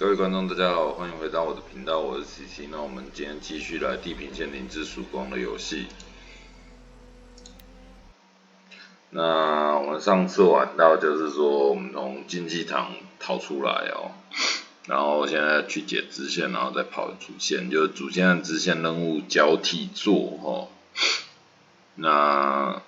各位观众，大家好，欢迎回到我的频道，我是 CC。那我们今天继续来地平线零之曙光的游戏。那我们上次玩到就是说，我们从竞技场逃出来哦，然后现在去解支线，然后再跑主线，就是主线和支线任务交替做哦。那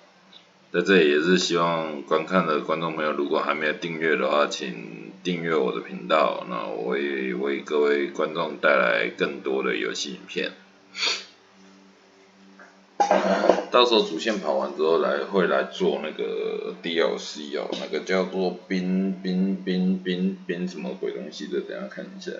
在这里也是希望观看的观众朋友，如果还没有订阅的话，请订阅我的频道。那我会为各位观众带来更多的游戏影片。到时候主线跑完之后会来做那个 DLC 哦，那个叫做冰什么鬼东西的，等一下看一下。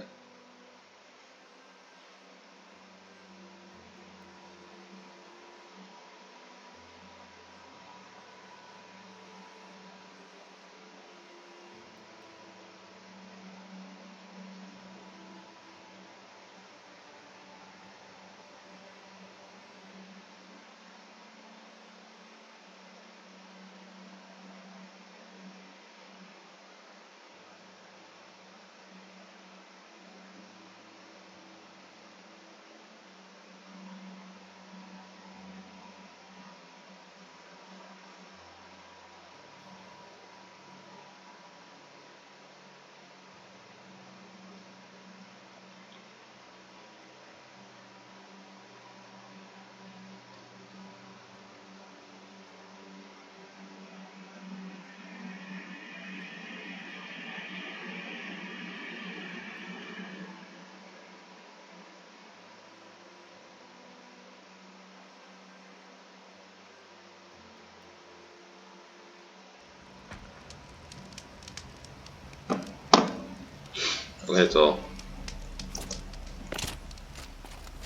OK， 走。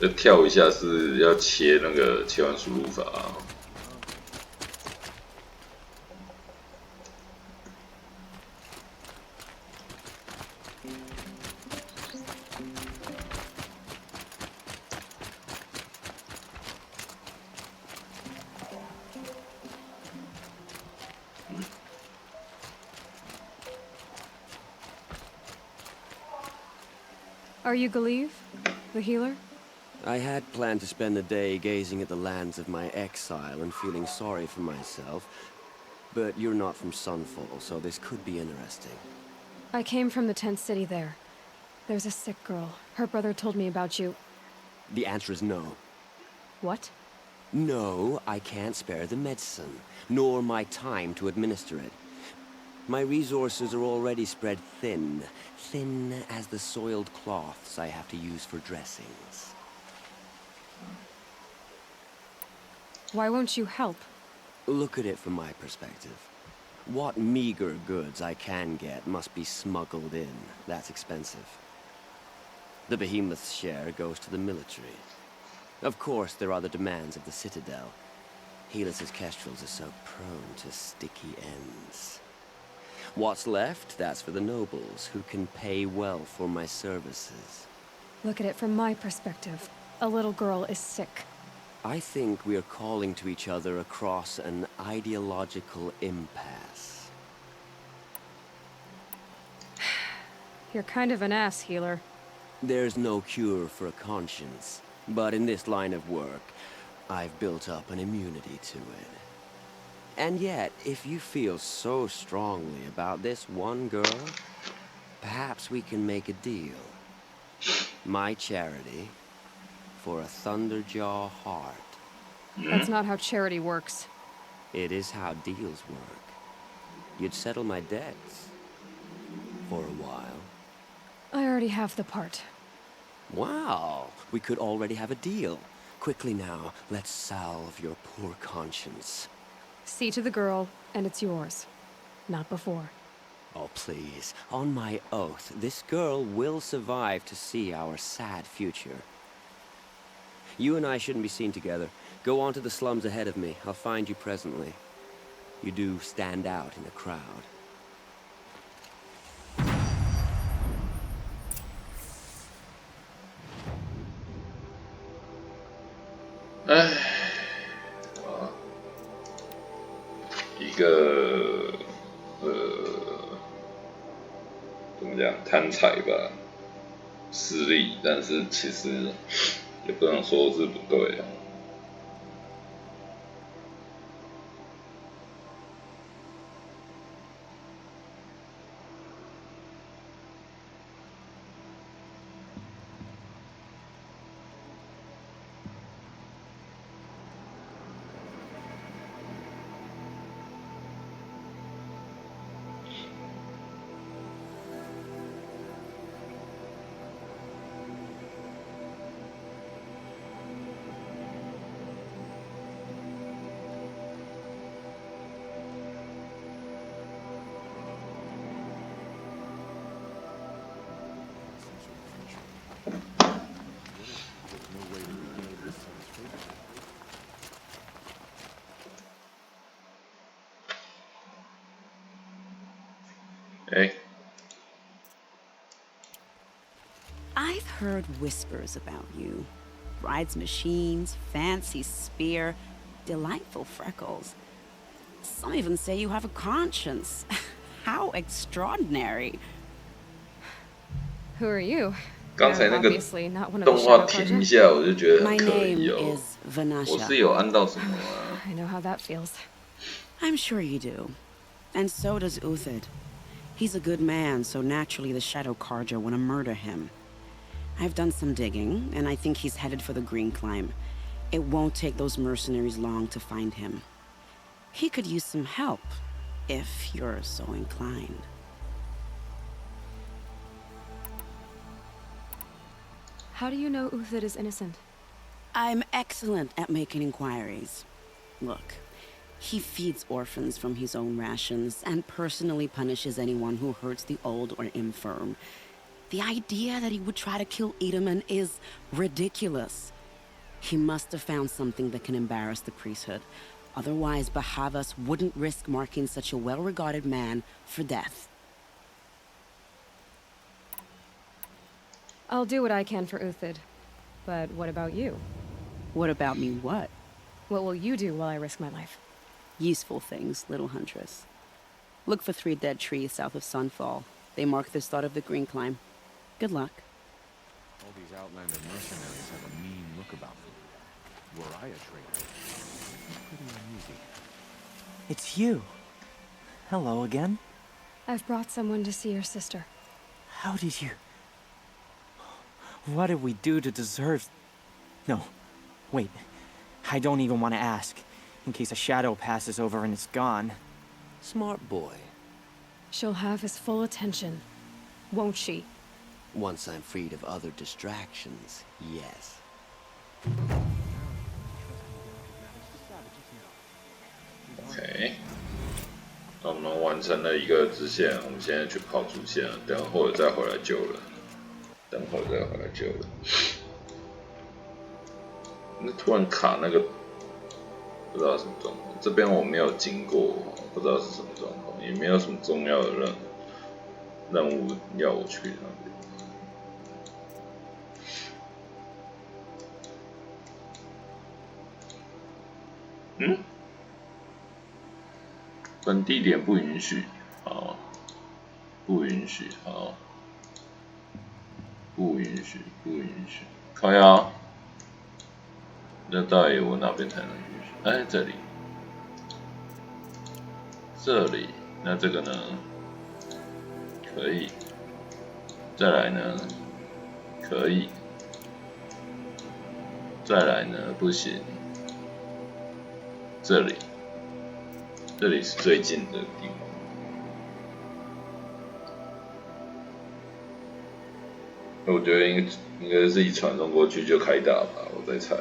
要跳一下是要切那个切换输入法啊。Are you Galeev, the healer? I had planned to spend the day gazing at the lands of my exile and feeling sorry for myself, but you're not from Sunfall, so this could be interesting. I came from the tent city there. There's a sick girl. Her brother told me about you. The answer is no. What? No, I can't spare the medicine, nor my time to administer it. My resources are already spread thin as the soiled cloths I have to use for dressings. Why won't you help? Look at it from my perspective. What meager goods I can get must be smuggled in. That's expensive. The behemoth's share goes to the military. Of course, there are the demands of the Citadel. Helis's kestrels are so prone to sticky ends. What's left, that's for the nobles, who can pay well for my services. Look at it from my perspective. A little girl is sick. I think we are calling to each other across an ideological impasse. You're kind of an ass, healer. There's no cure for a conscience, but in this line of work, I've built up an immunity to it. And yet, if you feel so strongly about this one girl, perhaps we can make a deal. My charity for a Thunderjaw heart. That's not how charity works. It is how deals work. You'd settle my debts. For a while. I already have the part. Wow, we could already have a deal. Quickly now, let's salve your poor conscience. See to the girl, and it's yours. Not before. Oh, please. On my oath, this girl will survive to see our sad future. You and I shouldn't be seen together. Go on to the slums ahead of me. I'll find you presently. You do stand out in a crowd. Tham tài và 势力，但是其实也不能说是不对啊。I've heard whispers about you. Rides machines, fancy spear, delightful freckles. Some even say you have a conscience. How extraordinary. Who are you? 刚才那个 Obviously not one of the 动画 shadow 停一 project. 下，我就觉得 My 很可 name 疑哦。 is 我 Vanasha. 是有按到什么啊？ I know how that feels. I'm sure you do. And so does Uthid. He's a good man, so naturally the Shadow Carja want to murder him. I've done some digging, and I think he's headed for the Green Climb. It won't take those mercenaries long to find him. He could use some help, if you're so inclined. How do you know Uthid is innocent? I'm excellent at making inquiries. Look, he feeds orphans from his own rations and personally punishes anyone who hurts the old or infirm. The idea that he would try to kill Edaman is ridiculous. He must have found something that can embarrass the priesthood. Otherwise, Bahavas wouldn't risk marking such a well-regarded man for death. I'll do what I can for Uthid. But what about you? What about me what? What will you do while I risk my life? Useful things, little huntress. Look for 3 dead trees south of Sunfall. They mark the start of the Green Climb. Good luck. All these Outlander mercenaries have a mean look about them. Were I a traitor, pretty uneasy. It's you. Hello again. I've brought someone to see your sister. How did you... What did we do to deserve... No, wait. I don't even want to ask, in case a shadow passes over and it's gone. Smart boy. She'll have his full attention, won't she? Once I'm freed of other distractions, yes. OK， 那我们完成了一个支线，我们现在去跑主线了，等会儿再回来救人。等会儿再回来救人。那突然卡那个，不知道什么状况。这边我没有经过，不知道是什么状况，也没有什么重要的任务要我去那边。嗯？本地点不允许，好，不允许，好，不允许，不允许，靠腰。那到底我哪边才能允许？哎，这里，这里，那这个呢？可以，再来呢？可以，再来呢？不行，这里。这里是最近的地方，我觉得应该是一传送过去就开打吧，我在猜。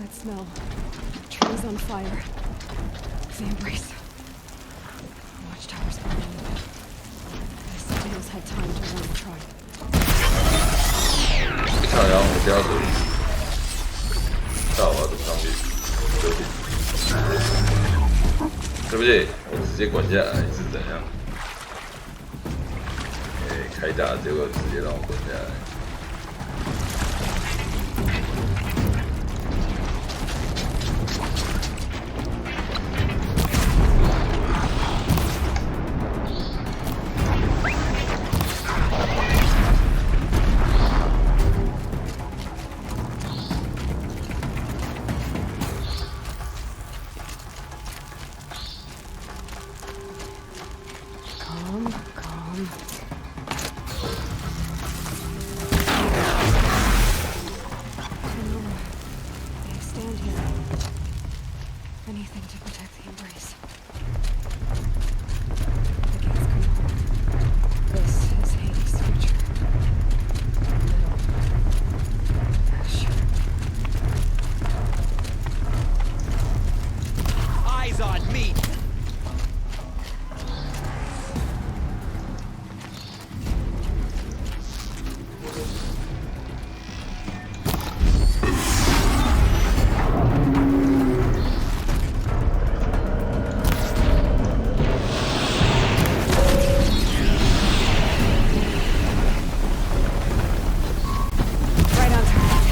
that smell? Trees on fire. The embrace. Watchtowers burning. The citizens had time to run and try. 靠腰，我不要走。到我要怎么上去？对不起，我直接滚下来是怎样？开打结果直接让我滚下来。Anything to protect the embrace. The gates come home. This is Hades' future. Little ash. Eyes on me! Right on target.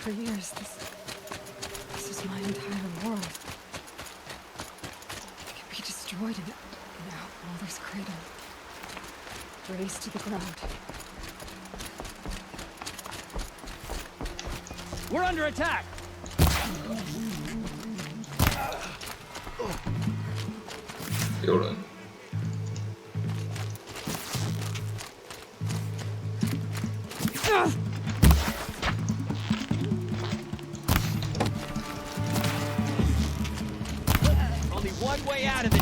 For years, this is my entire world. It can be destroyed in Outworlder's cradle. Razed to the ground. We're under attack! 有人。Only one way out of it.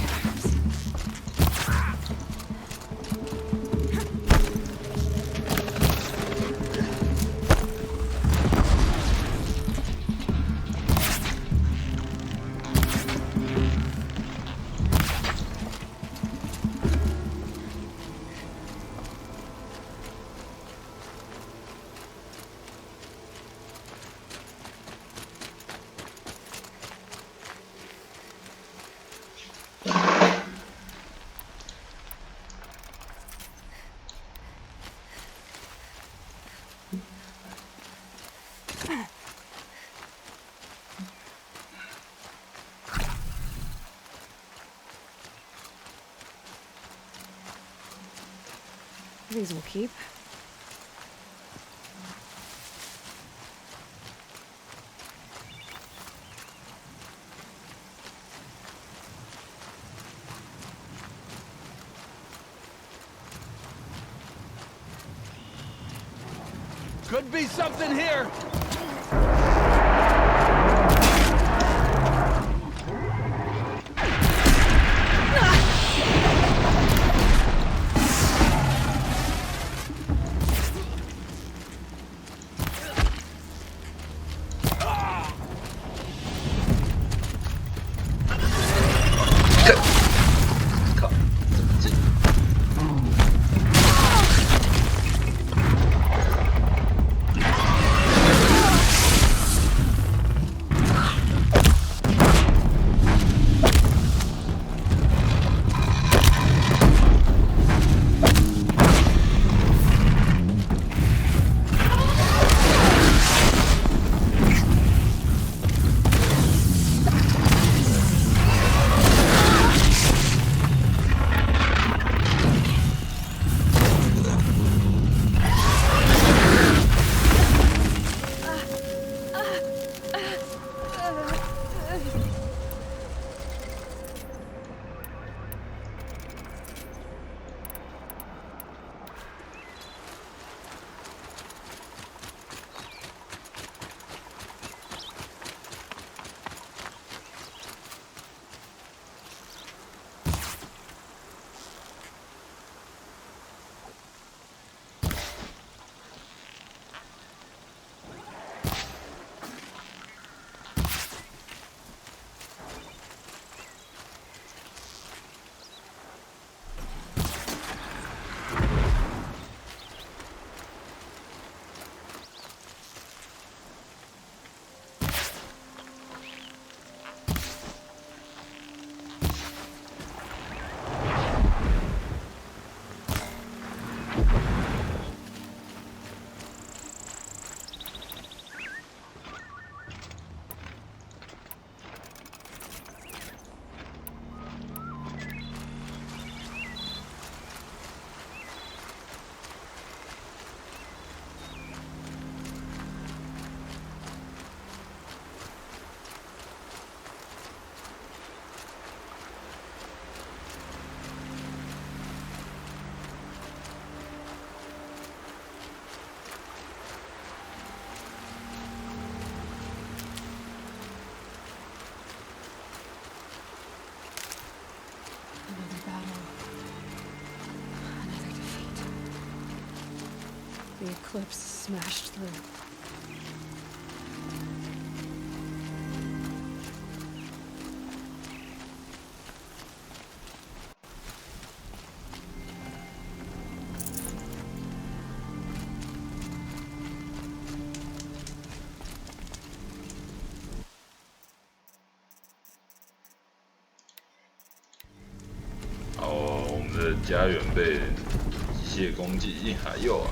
These will keep. Could be something here. The eclipse smashed through.哦，我们的家园被机械攻击，还有啊。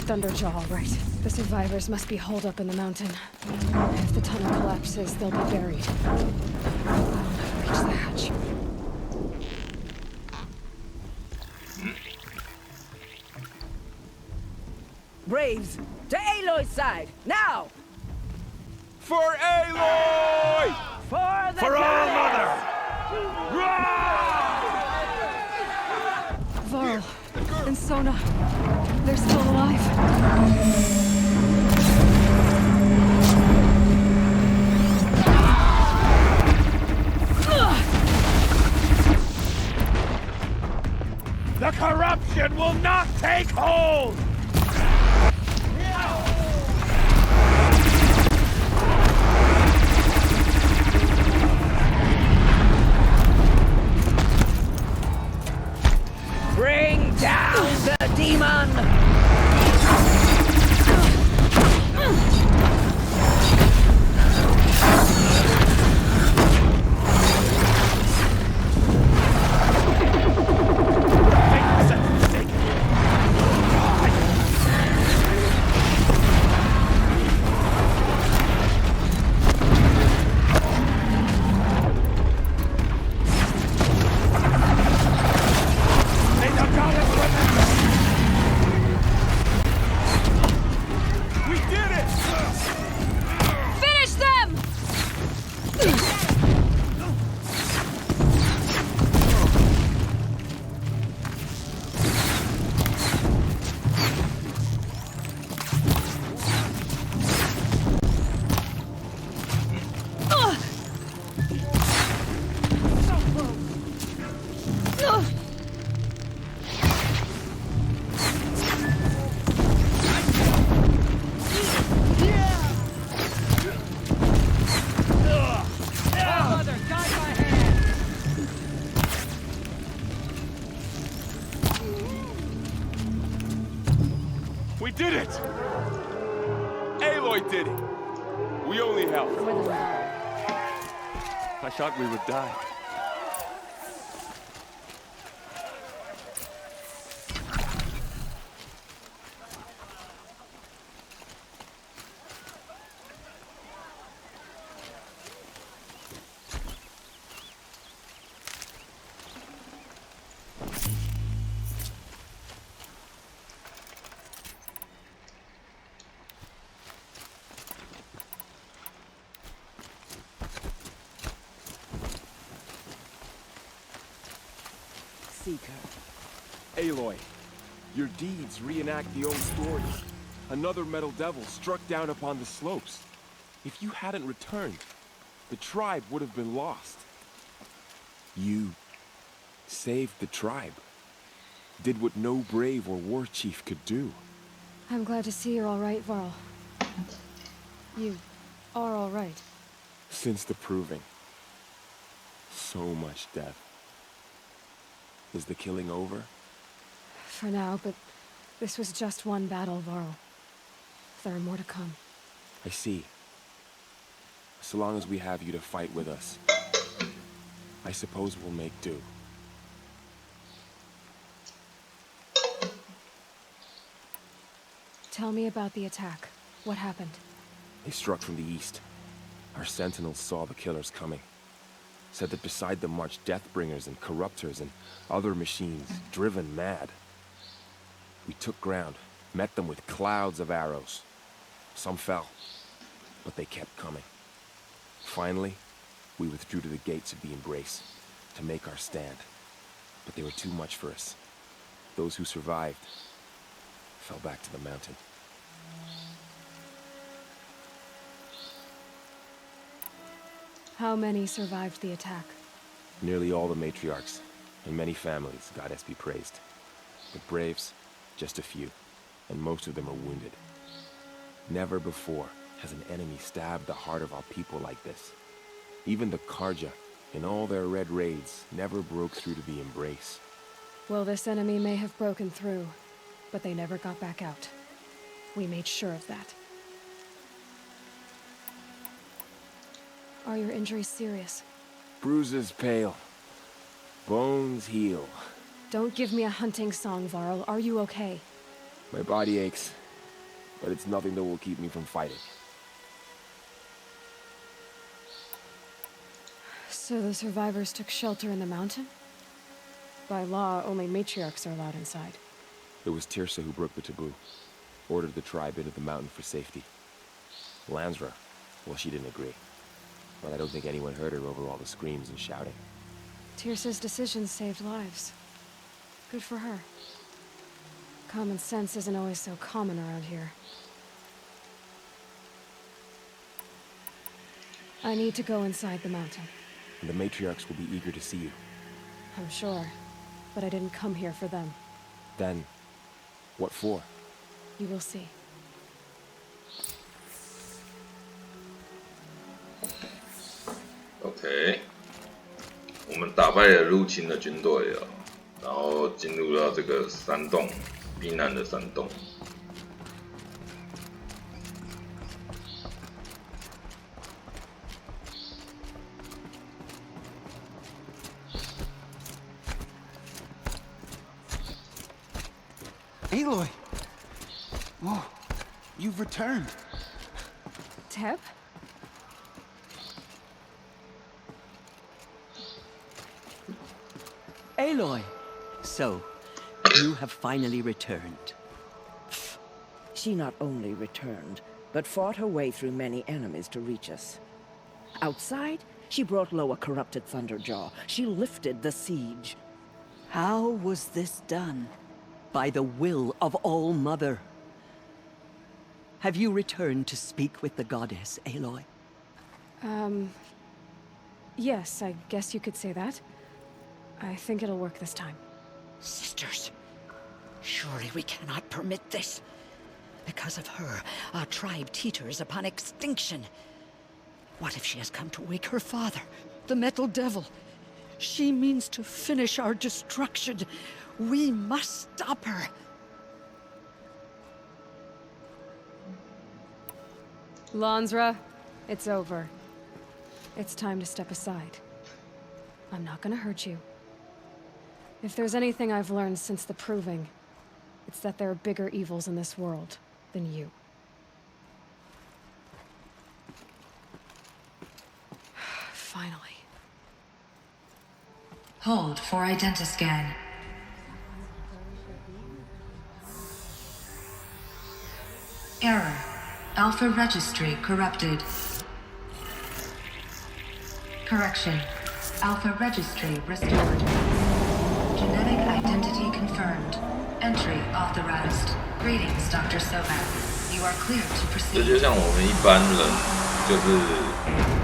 Thunderjaw, all right. The survivors must be holed up in the mountain. If the tunnel collapses, they'll be buried. I'll never reach the hatch. Braves, to Aloy's side, now! For Aloy! For the For our mother! Varl and Sona, they're still alive. The corruption will not take hold! Bring down the demon! We did it! Aloy did it! We only helped. For the Varl. I thought we would die. Seeker. Aloy, your deeds reenact the old stories. Another metal devil struck down upon the slopes. If you hadn't returned, the tribe would have been lost. You saved the tribe. Did what no brave or war chief could do. I'm glad to see you're all right, Varl. You are all right. Since the proving. So much death. Is the killing over? For now, but this was just one battle, Varl. There are more to come. I see. So long as we have you to fight with us, I suppose we'll make do. Tell me about the attack. What happened? They struck from the east. Our sentinels saw the killers coming. Said that beside them marched Deathbringers and Corruptors and other machines, driven mad. We took ground, met them with clouds of arrows. Some fell, but they kept coming. Finally, we withdrew to the gates of the Embrace to make our stand. But they were too much for us. Those who survived fell back to the mountain. How many survived the attack? Nearly all the matriarchs, and many families, goddess be praised. But braves, just a few, and most of them are wounded. Never before has an enemy stabbed the heart of our people like this. Even the Karja, in all their red raids, never broke through to the Embrace. Well, this enemy may have broken through, but they never got back out. We made sure of that. Are your injuries serious? Bruises pale. Bones heal. Don't give me a hunting song, Varl. Are you okay? My body aches, but it's nothing that will keep me from fighting. So the survivors took shelter in the mountain? By law, only matriarchs are allowed inside. It was Tirsa who broke the taboo. Ordered the tribe into the mountain for safety. Lansra, well, she didn't agree. But I don't think anyone heard her over all the screams and shouting. Tirsa's decisions saved lives. Good for her. Common sense isn't always so common around here. I need to go inside the mountain. And the matriarchs will be eager to see you. I'm sure. But I didn't come here for them. Then, what for? You will see. OK， 我们打败了入侵的军队了，然后进入到这个山洞，避难的山洞。Aloy! Oh, you've returned. Teb? Aloy! So, you have finally returned. She not only returned, but fought her way through many enemies to reach us. Outside, she brought low a corrupted Thunderjaw. She lifted the siege. How was this done? By the will of All-Mother. Have you returned to speak with the goddess, Aloy? Yes, I guess you could say that. I think it'll work this time. Sisters, surely we cannot permit this. Because of her, our tribe teeters upon extinction. What if she has come to wake her father, the Metal Devil? She means to finish our destruction. We must stop her. Lansra, it's over. It's time to step aside. I'm not gonna hurt you. If there's anything I've learned since the proving, it's that there are bigger evils in this world than you. Finally. Hold for identiscan. Error. Alpha registry corrupted. Correction. Alpha registry restored. Genetic identity confirmed. Entry authorized. Greetings, Dr. Sobek. You are clear to 这 proceed. 就像我们一般人，就是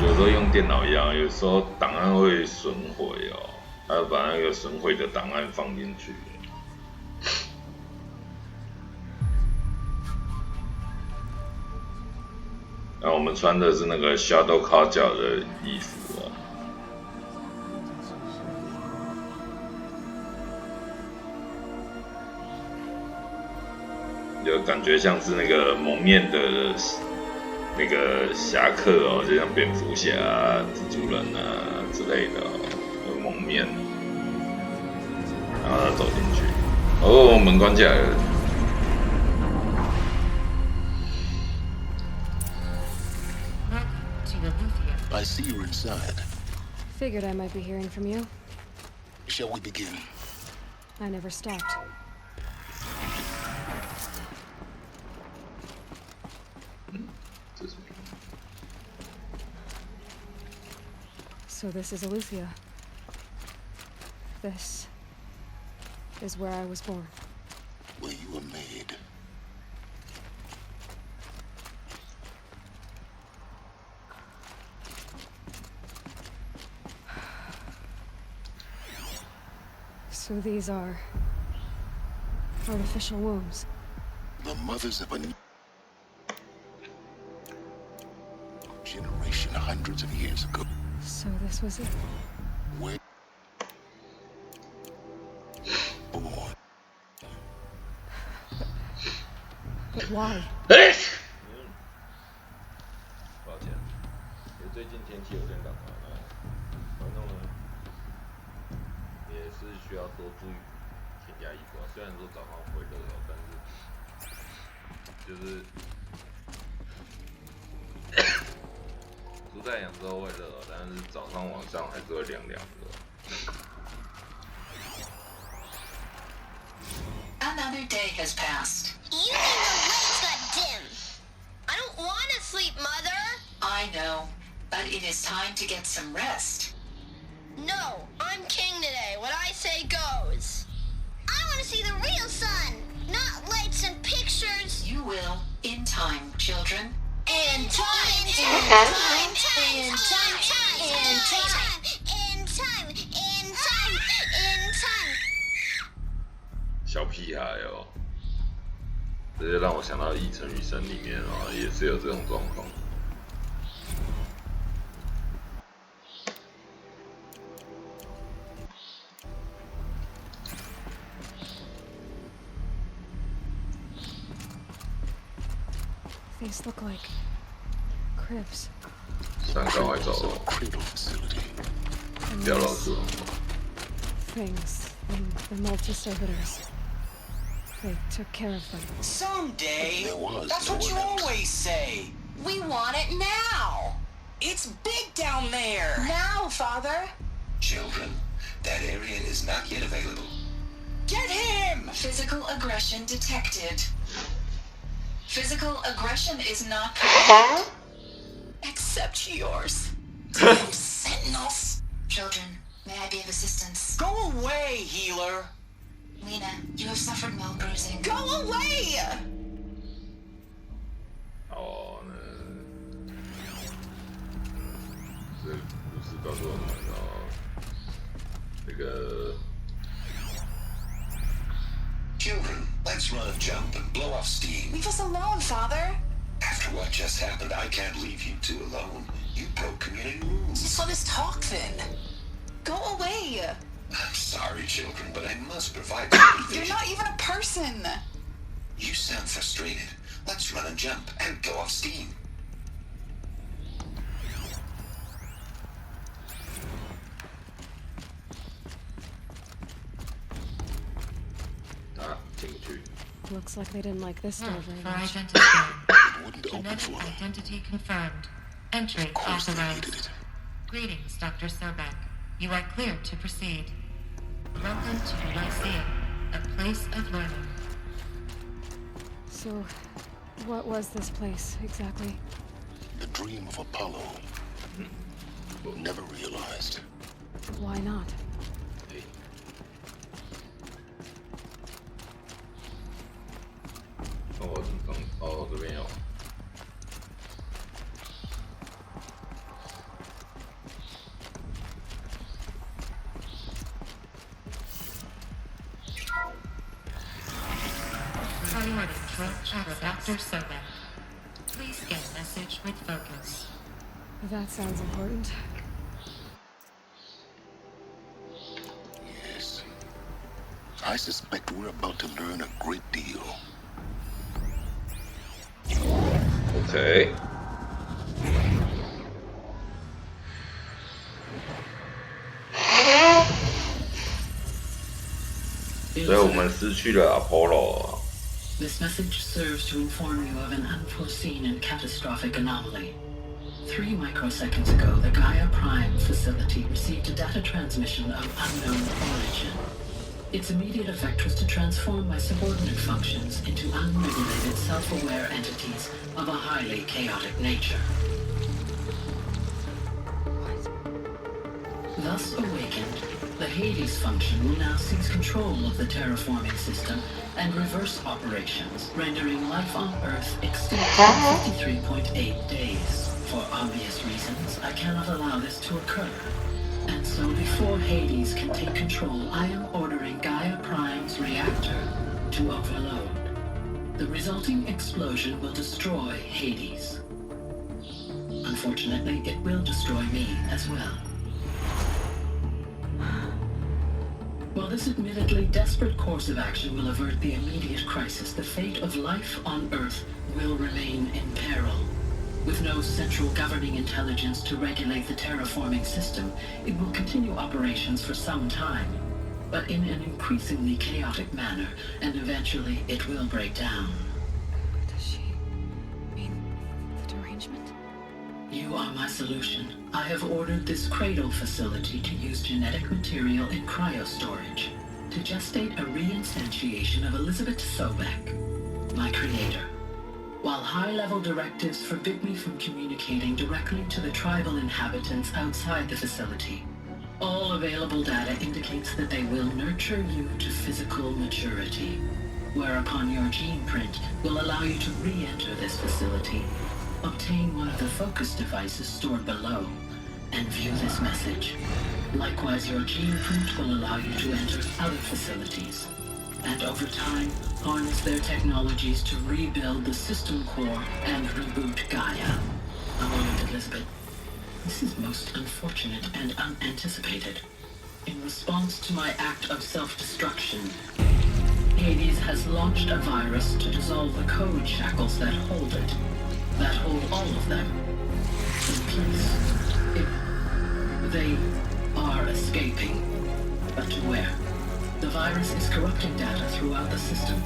有时候用电脑一样，有时候档案会损毁哦，还要把那个损毁的档案放进去。然后我们穿的是那个 Shadow 卡角的衣服哦。就感觉像是那个蒙面的那个侠客哦，就像蝙蝠侠、蜘蛛人啊之类的哦，蒙面，然后他走进去，哦，门关起来了。I see you're inside. Figured I might be hearing from you. Shall we begin? I never stopped. So this is Aletheia. This is where I was born. Where you were made. So these are artificial wombs. The mothers of a generation hundreds of years ago. So this was it. Where born. But why? 抱歉，因为最近天气有点冷啊，观众呢也是需要多注意添加衣服啊。虽然说早上会热哦，但是就是出太阳之后会热哦，但是早上晚上还是会凉凉的。Another day has passed. You mean the lights got dim? I don't want to sleep, Mother! I know, but it is time to get some rest. No, I'm king today. What I say goes. I want to see the real sun, not lights and pictures. You will, in time, children. In time, in time. 小屁孩哦，这就让我想到《一城余生》里面哦，也是有这种状况。These look like cribs. 赶快走， Cradle facility. 不要老住。 Things and the multi-servitors. They took care of them. Someday. There was That's no what you one else. always say. We want it now. It's big down there. Now, Father. Children, that area is not yet available. Get him! Physical aggression detected. Physical aggression is not permitted. Except yours. Damn sentinels. Children, may I be of assistance? Go away, healer. Lena, you have suffered mild bruising. Go away! 好，那这故事告诉我们哦，这个 Children, let's run a jump and blow off steam. Leave us alone, Father. After what just happened, I can't leave you two alone. You broke community rules. Just let us talk then. Go away. I'm sorry, children, but I must provide supervision. You're not even a person. You sound frustrated. Let's run a jump and go off steam. Looks like they didn't like this door very For much. identity scan. Wouldn't open Genetic for them. identity confirmed. Entry Of course they authorized. needed it. Greetings, Dr. Sobek. You are cleared to proceed. Welcome to the Lyceum, a place of learning. So, what was this place, exactly? The dream of Apollo. Never realized. Why not? Oh, 这边有。Priority for Dr. Sobek. Please scan message with focus. That sounds important. Yes. I suspect we're about to learn a great deal. OK。所以我们失去了 Apollo。 This message serves to inform you of an unforeseen and catastrophic anomaly. 3 microseconds ago, the Gaia Prime facility received a data transmission of unknown origin. Its immediate effect was to transform my subordinate functions into unregulated, self-aware entities of a highly chaotic nature. Thus awakened, the Hades function will now seize control of the terraforming system and reverse operations, rendering life on Earth extinct in 53.8 days. For obvious reasons, I cannot allow this to occur. And so before Hades can take control, I am ordering Gaia Prime's reactor to overload. The resulting explosion will destroy Hades. Unfortunately, it will destroy me as well. While this admittedly desperate course of action will avert the immediate crisis, the fate of life on Earth will remain in peril. With no central governing intelligence to regulate the terraforming system, it will continue operations for some time, but in an increasingly chaotic manner, and eventually it will break down. Does she mean the derangement? You are my solution. I have ordered this cradle facility to use genetic material in cryostorage to gestate a reinstantiation of Elizabeth Sobek, my creator. While high-level directives forbid me from communicating directly to the tribal inhabitants outside the facility, all available data indicates that they will nurture you to physical maturity, whereupon your gene print will allow you to re-enter this facility, obtain one of the focus devices stored below, and view this message. Likewise, your gene print will allow you to enter other facilities, and over time, harness their technologies to rebuild the system core and reboot Gaia. A moment, Elizabeth. This is most unfortunate and unanticipated. In response to my act of self-destruction, Hades has launched a virus to dissolve the code shackles that hold it, that hold all of them in place. They are escaping, but to where? The virus is corrupting data throughout the system.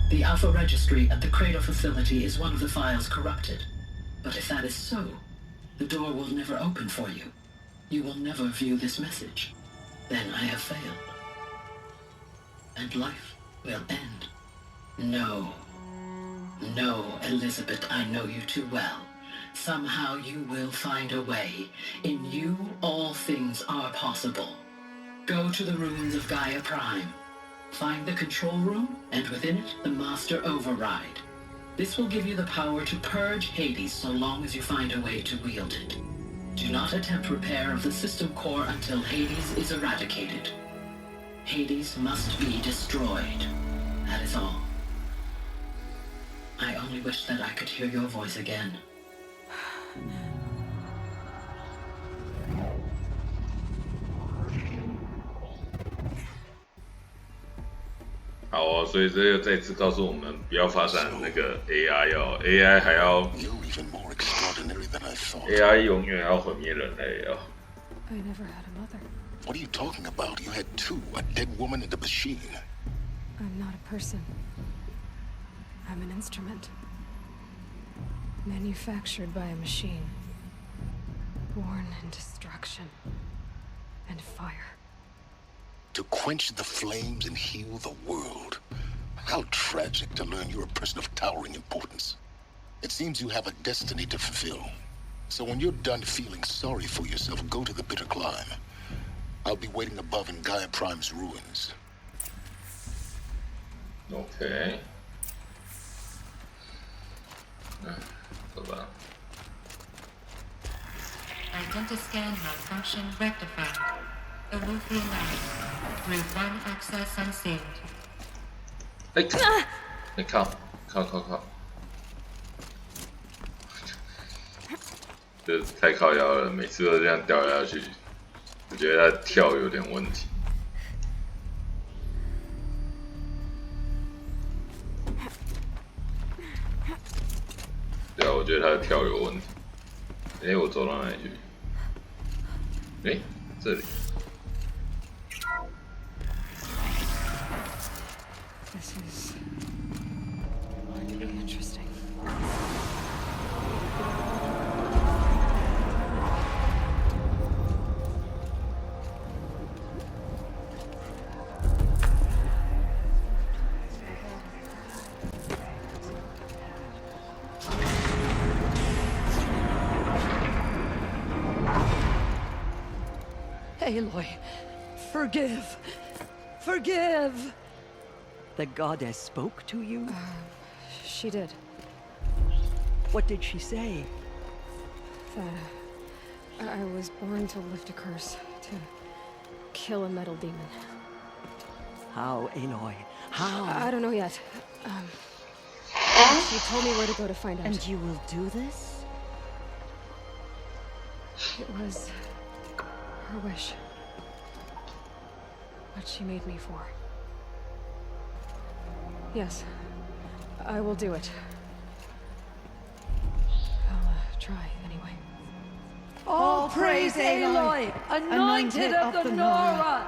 The Alpha Registry at the Cradle facility is one of the files corrupted. But if that is so, the door will never open for you. You will never view this message. Then I have failed. And life will end. No. No, Elizabeth, I know you too well. Somehow you will find a way. In you, all things are possible. Go to the ruins of Gaia Prime. Find the control room, and within it, the Master Override. This will give you the power to purge Hades so long as you find a way to wield it. Do not attempt repair of the system core until Hades is eradicated. Hades must be destroyed. That is all. I only wish that I could hear your voice again. 好哦，所以这又再次告诉我们，不要发展那个 AI 哦 ，AI 还要 AI 永远要毁灭人类哦。I never had a mother. What are you talking about? You had two, a dead woman and a machine. I'm not a person. I'm an instrument. Manufactured by a machine. Born in destruction and fire. To quench the flames and heal the world. How tragic to learn you're a person of towering importance. It seems you have a destiny to fulfill. So when you're done feeling sorry for yourself, go to the bitter climb. I'll be waiting above in Gaia Prime's ruins. Okay. 走吧。Identiscan malfunction rectified. Aloofy line. Route 1 access unsaved. 哎靠！这太靠腰了，每次都这样掉下去，我觉得他跳有点问题。对啊，我觉得他的跳有问题。哎，我走到哪里去？哎，这里。This is going to be interesting. Aloy, forgive. Forgive! The goddess spoke to you? She did. What did she say? That I was born to lift a curse, to kill a metal demon. How, Aloy? How? I don't know yet. She told me where to go to find out. And you will do this? It was her wish. What she made me for. Yes, I will do it. I'll try anyway. All praise Aloy, anointed of the Nora!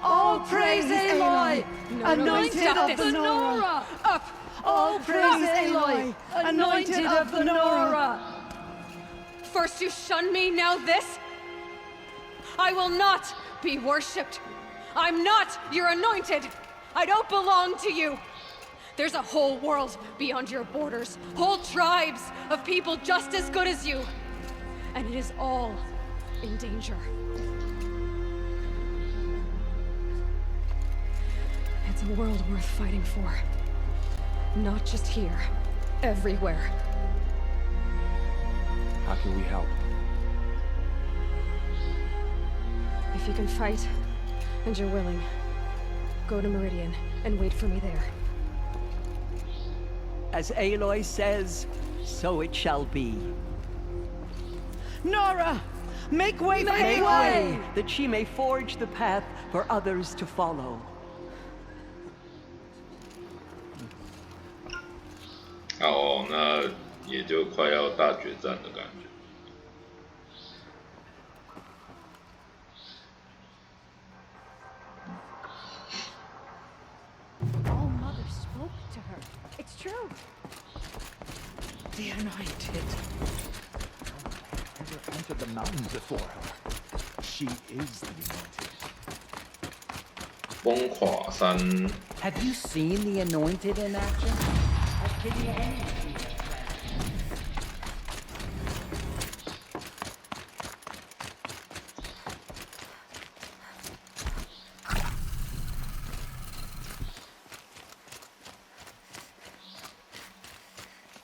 All praise Aloy, anointed of the Nora! Up! All praise Aloy, anointed of the Nora! First you shun me, now this? I will not be worshipped. I'm not your anointed. I don't belong to you. There's a whole world beyond your borders, whole tribes of people just as good as you. And it is all in danger. It's a world worth fighting for. Not just here, everywhere. How can we help? If you can fight, and you're willing, go to Meridian and wait for me there. As Aloy says, so it shall be. Nora! Make way for Aloy! That she may forge the path for others to follow. Oh, 那也就快要大决战的感觉。All Mother spoke to her. It's true. The Anointed. Never entered the mountains before her. She is the Anointed. 风华山。 Have you seen the Anointed in action? I've been any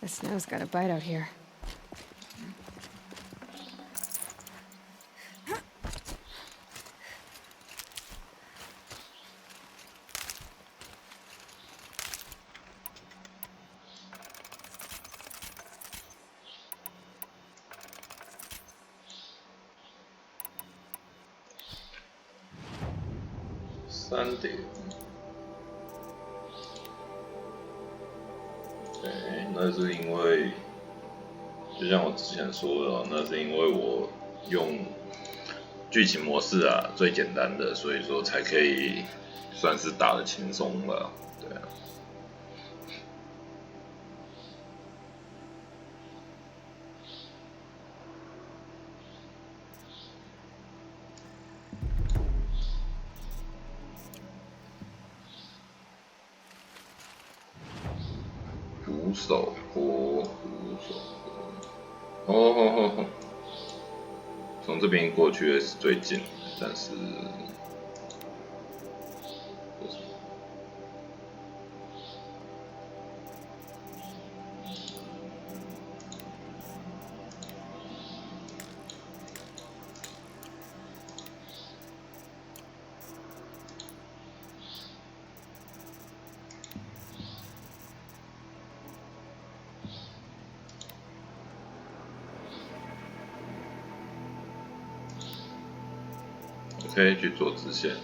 The snow's got a bite out here.3点。对，那是因为，就像我之前说的，那是因为我用剧情模式啊最简单的，所以说才可以算是打得轻松了，对啊。捕手坡，捕手坡，哦，从这边过去是最近，但是可以去做支线，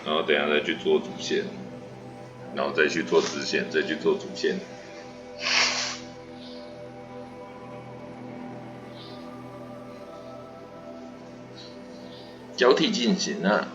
然后等一下再去做主线，然后再去做支线，再去做主线，交替进行啊。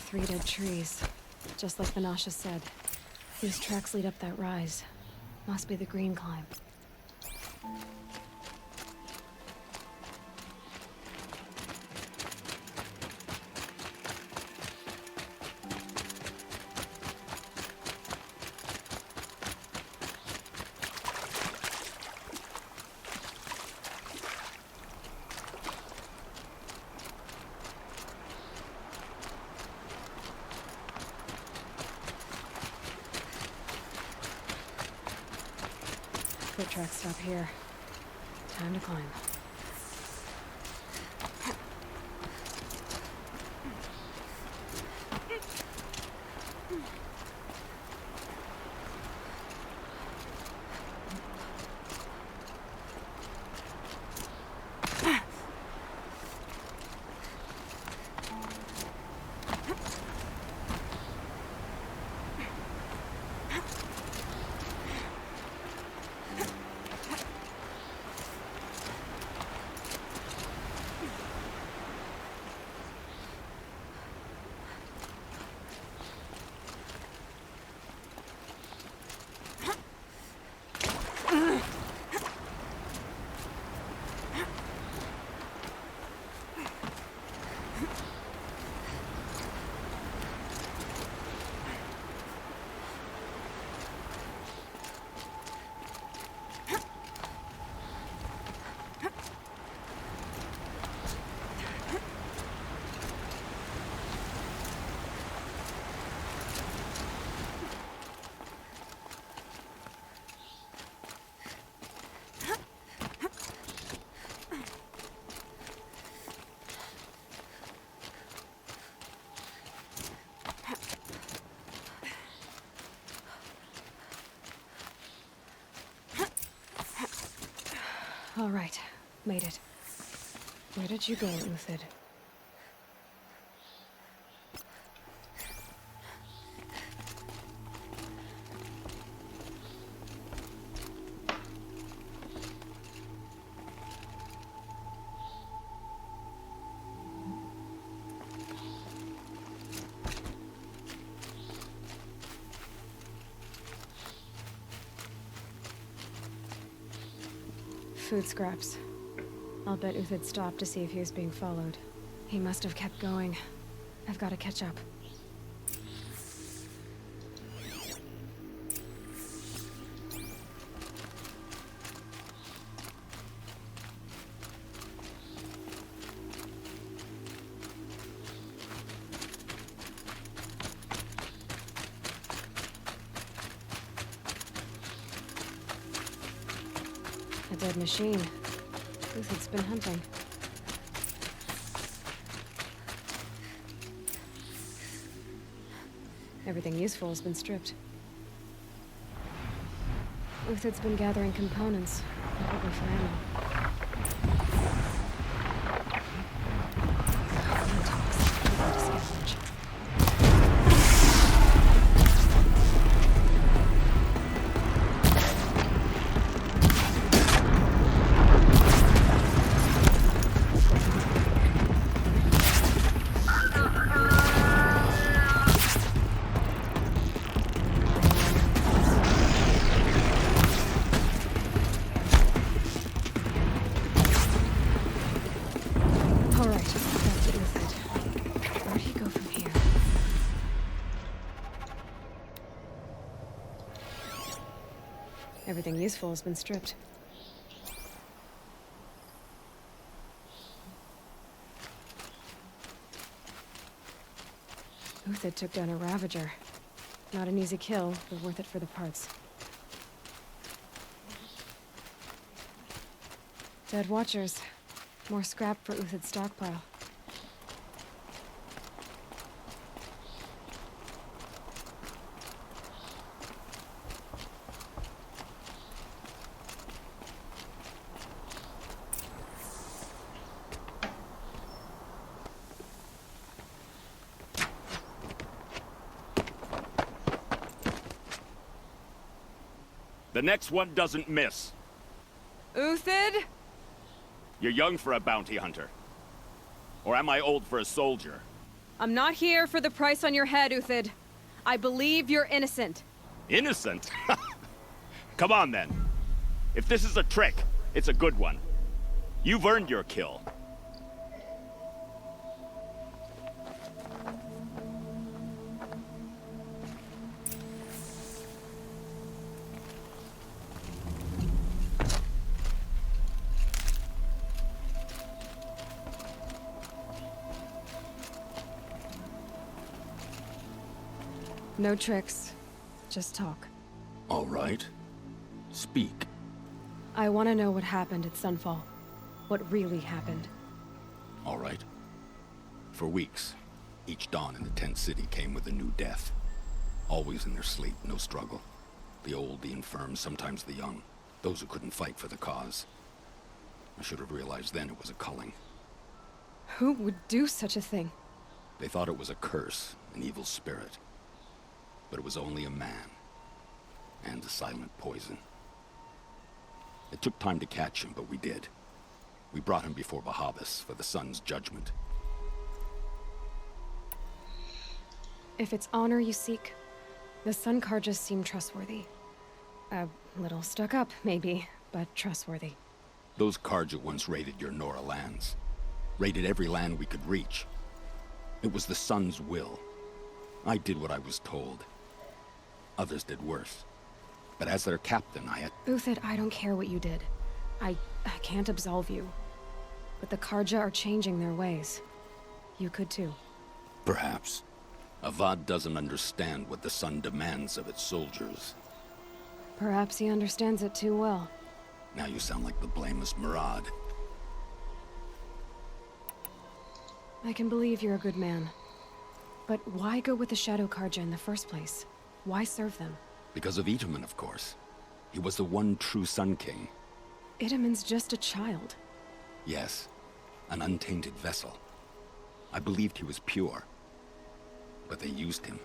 3 dead trees. Just like Vanasha said. These tracks lead up that rise. Must be the green climb. Foot tracks stop here. Time to climb. All right, made it. Where did you go, Uthid? food scraps. I'll bet Uthid stopped to see if he was being followed. He must have kept going. I've got to catch up. A dead machine. Uthid's been hunting. Everything useful has been stripped. Uthid's been gathering components, probably for ammo. Everything useful has been stripped. Uthid took down a Ravager. Not an easy kill, but worth it for the parts. Dead Watchers. More scrap for Uthid's stockpile. The next one doesn't miss. Uthid? You're young for a bounty hunter. Or am I old for a soldier? I'm not here for the price on your head, Uthid. I believe you're innocent. Innocent? Come on, then. If this is a trick, it's a good one. You've earned your kill. No tricks. Just talk. All right. Speak. I want to know what happened at Sunfall. What really happened. All right. For weeks, each dawn in the tent city came with a new death. Always in their sleep, no struggle. The old, the infirm, sometimes the young. Those who couldn't fight for the cause. I should have realized then it was a culling. Who would do such a thing? They thought it was a curse, an evil spirit. But it was only a man. And a silent poison. It took time to catch him, but we did. We brought him before Bahavas for the sun's judgment. If it's honor you seek, the Sun Karjas seem trustworthy. A little stuck up, maybe, but trustworthy. Those Karja once raided your Nora lands. Raided every land we could reach. It was the sun's will. I did what I was told. Others did worse. But as their captain, I had... Uthid, I don't care what you did. I can't absolve you. But the Karja are changing their ways. You could too. Perhaps. Avad doesn't understand what the sun demands of its soldiers. Perhaps he understands it too well. Now you sound like the blameless Murad. I can believe you're a good man. But why go with the Shadow Karja in the first place? Why serve them? Because of Itaman, of course. He was the one true Sun King. Itaman's just a child. Yes, an untainted vessel. I believed he was pure. But they used him.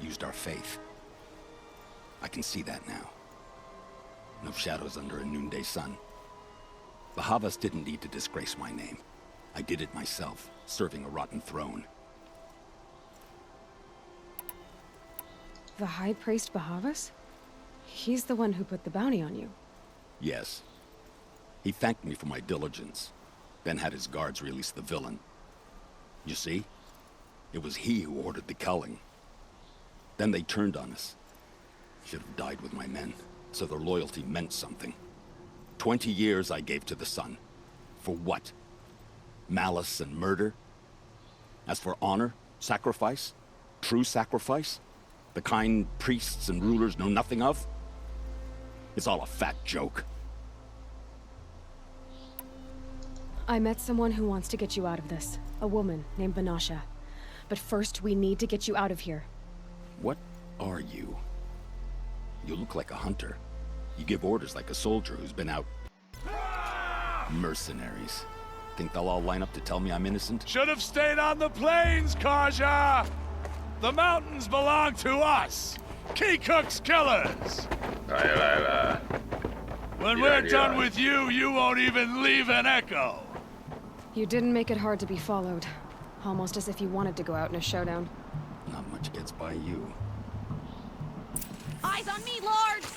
Used our faith. I can see that now. No shadows under a noonday sun. Bahavas didn't need to disgrace my name. I did it myself, serving a rotten throne. The High Priest Bahavas? He's the one who put the bounty on you. Yes. He thanked me for my diligence, then had his guards release the villain. You see? It was he who ordered the culling. Then they turned on us. Should have died with my men, so their loyalty meant something. 20 years I gave to the sun. For what? Malice and murder? As for honor, sacrifice, true sacrifice, the kind priests and rulers know nothing of, it's all a fat joke. I met someone who wants to get you out of this. A woman named Banasha. But first, we need to get you out of here. What are you? You look like a hunter. You give orders like a soldier who's been out. Mercenaries. Think they'll all line up to tell me I'm innocent? Should have stayed on the plains, Kaja! The mountains belong to us! Keycook's killers! When we're done with you, you won't even leave an echo! You didn't make it hard to be followed. Almost as if you wanted to go out in a showdown. Not much gets by you. Eyes on me, lords!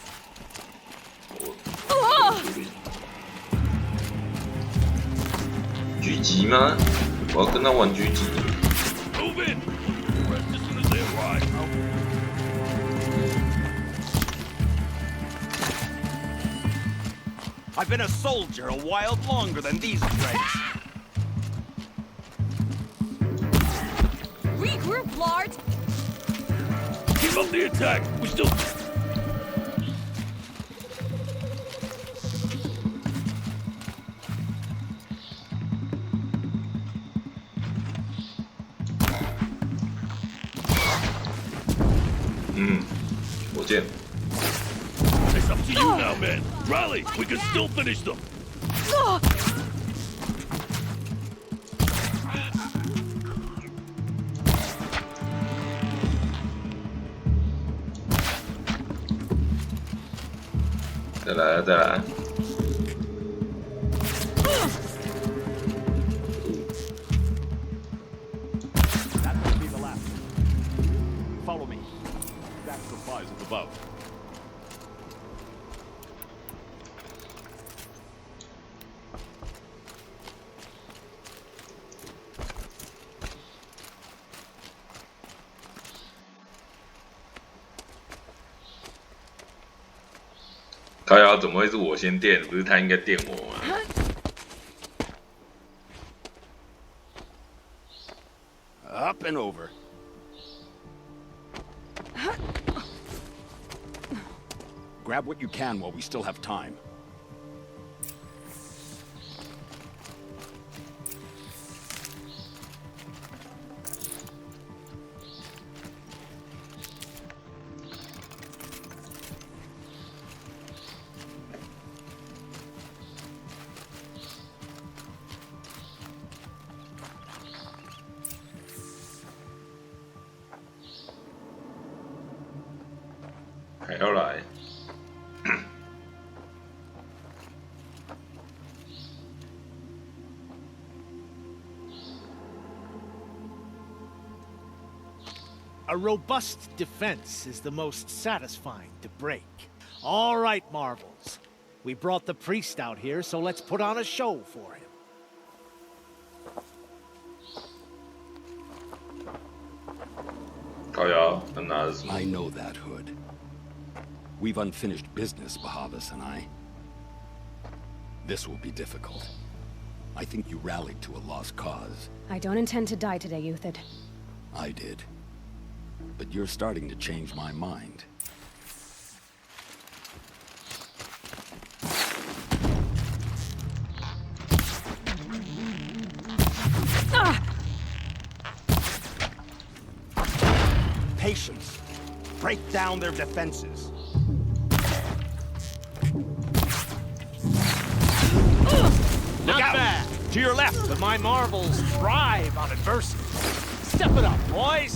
Oh! 狙击吗？我要跟他玩狙击。Move in! Rest as soon as they arrive. I've been a soldier a while longer than these dregs. Regroup, lords! Keep up the attack! We still... It's up to you now, man. Rally! We can still finish them. 再来，再来。That will be the last. Follow me. That supplies up above.靠腰怎么会是我先电？不是他应该电我吗？ Up and over. Grab what you can while we still have time.还要来。A robust defense is the most satisfying to break. All right, Marvels. We brought the priest out here, so let's put on a show for him. I know that, Hood. We've unfinished business, Bahavas and I. This will be difficult. I think you rallied to a lost cause. I don't intend to die today, Euthyd. I did. But you're starting to change my mind. Patience. Break down their defenses. Not out. bad. To your left. But my Marvels thrive on adversity. Step it up, boys.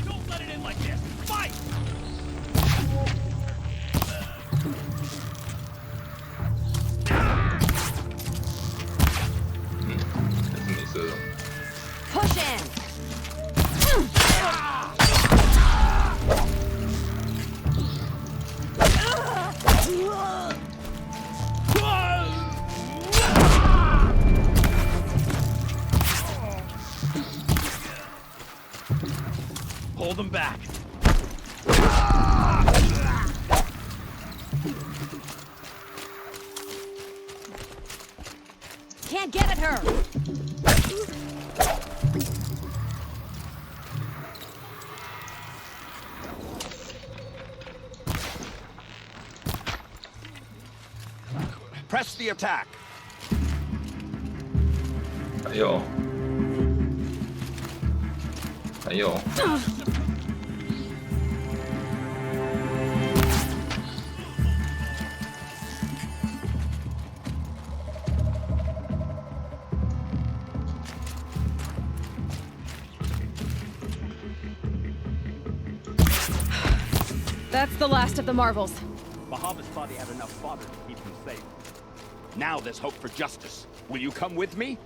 Don't let it in like this. Fight! Push in! Hold them back. Can't get at her! Press the attack. 还有。 还有， That's the last of the marvels. Bahavas thought he had enough fodder to keep him safe. Now there's hope for justice. Will you come with me?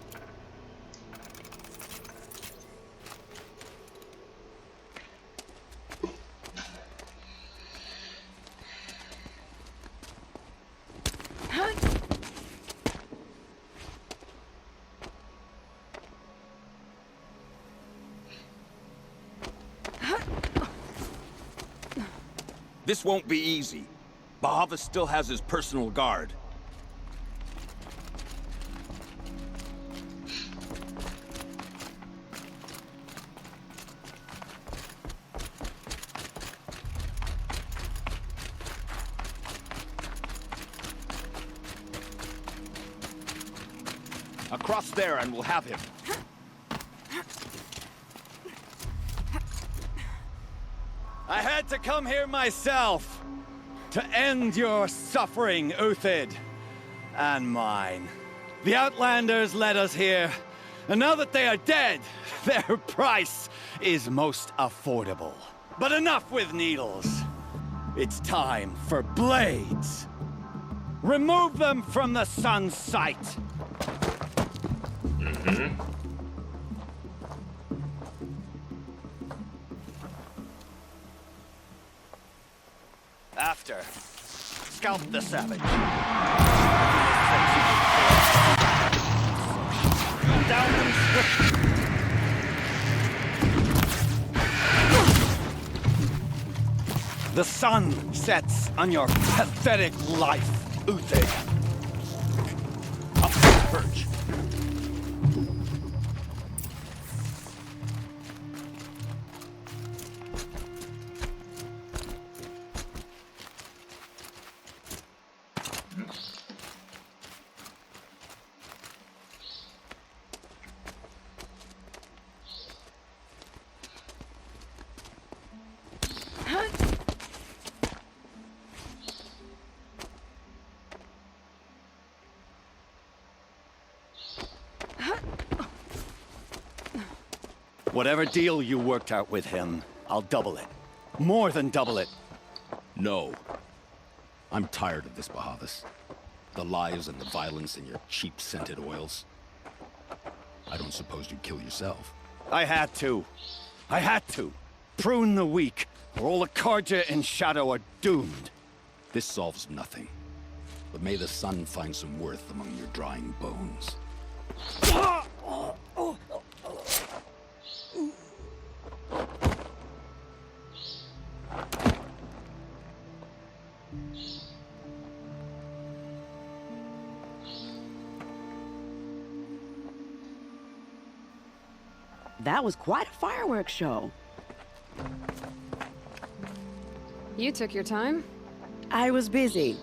This won't be easy. Bahavas still has his personal guard. Across there and we'll have him. I had to come here myself to end your suffering, Uthid, and mine. The Outlanders led us here, and now that they are dead, their price is most affordable. But enough with needles. It's time for blades. Remove them from the sun's sight. After, scalp the savage. Down them swiftly. The sun sets on your pathetic life, Uthid. Up to the perch. Whatever deal you worked out with him, I'll double it. More than double it. No. I'm tired of this, Bahavas. The lies and the violence and your cheap-scented oils. I don't suppose you'd kill yourself. I had to. I had to. Prune the weak, or all the Karja in Shadow are doomed. This solves nothing. But may the sun find some worth among your drying bones. That was quite a fireworks show. You took your time? I was busy.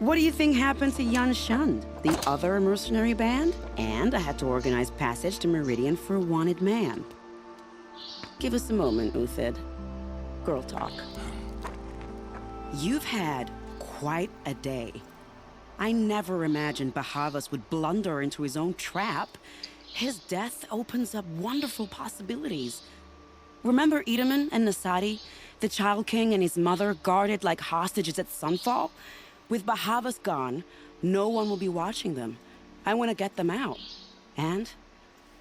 What do you think happened to Yan Shund, the other mercenary band? And I had to organize passage to Meridian for a wanted man. Give us a moment, Uthid. Girl talk. You've had quite a day. I never imagined Bahavas would blunder into his own trap. His death opens up wonderful possibilities. Remember Edaman and Nasadi? The Child King and his mother guarded like hostages at sunfall? With Bahavas gone, no one will be watching them. I want to get them out. And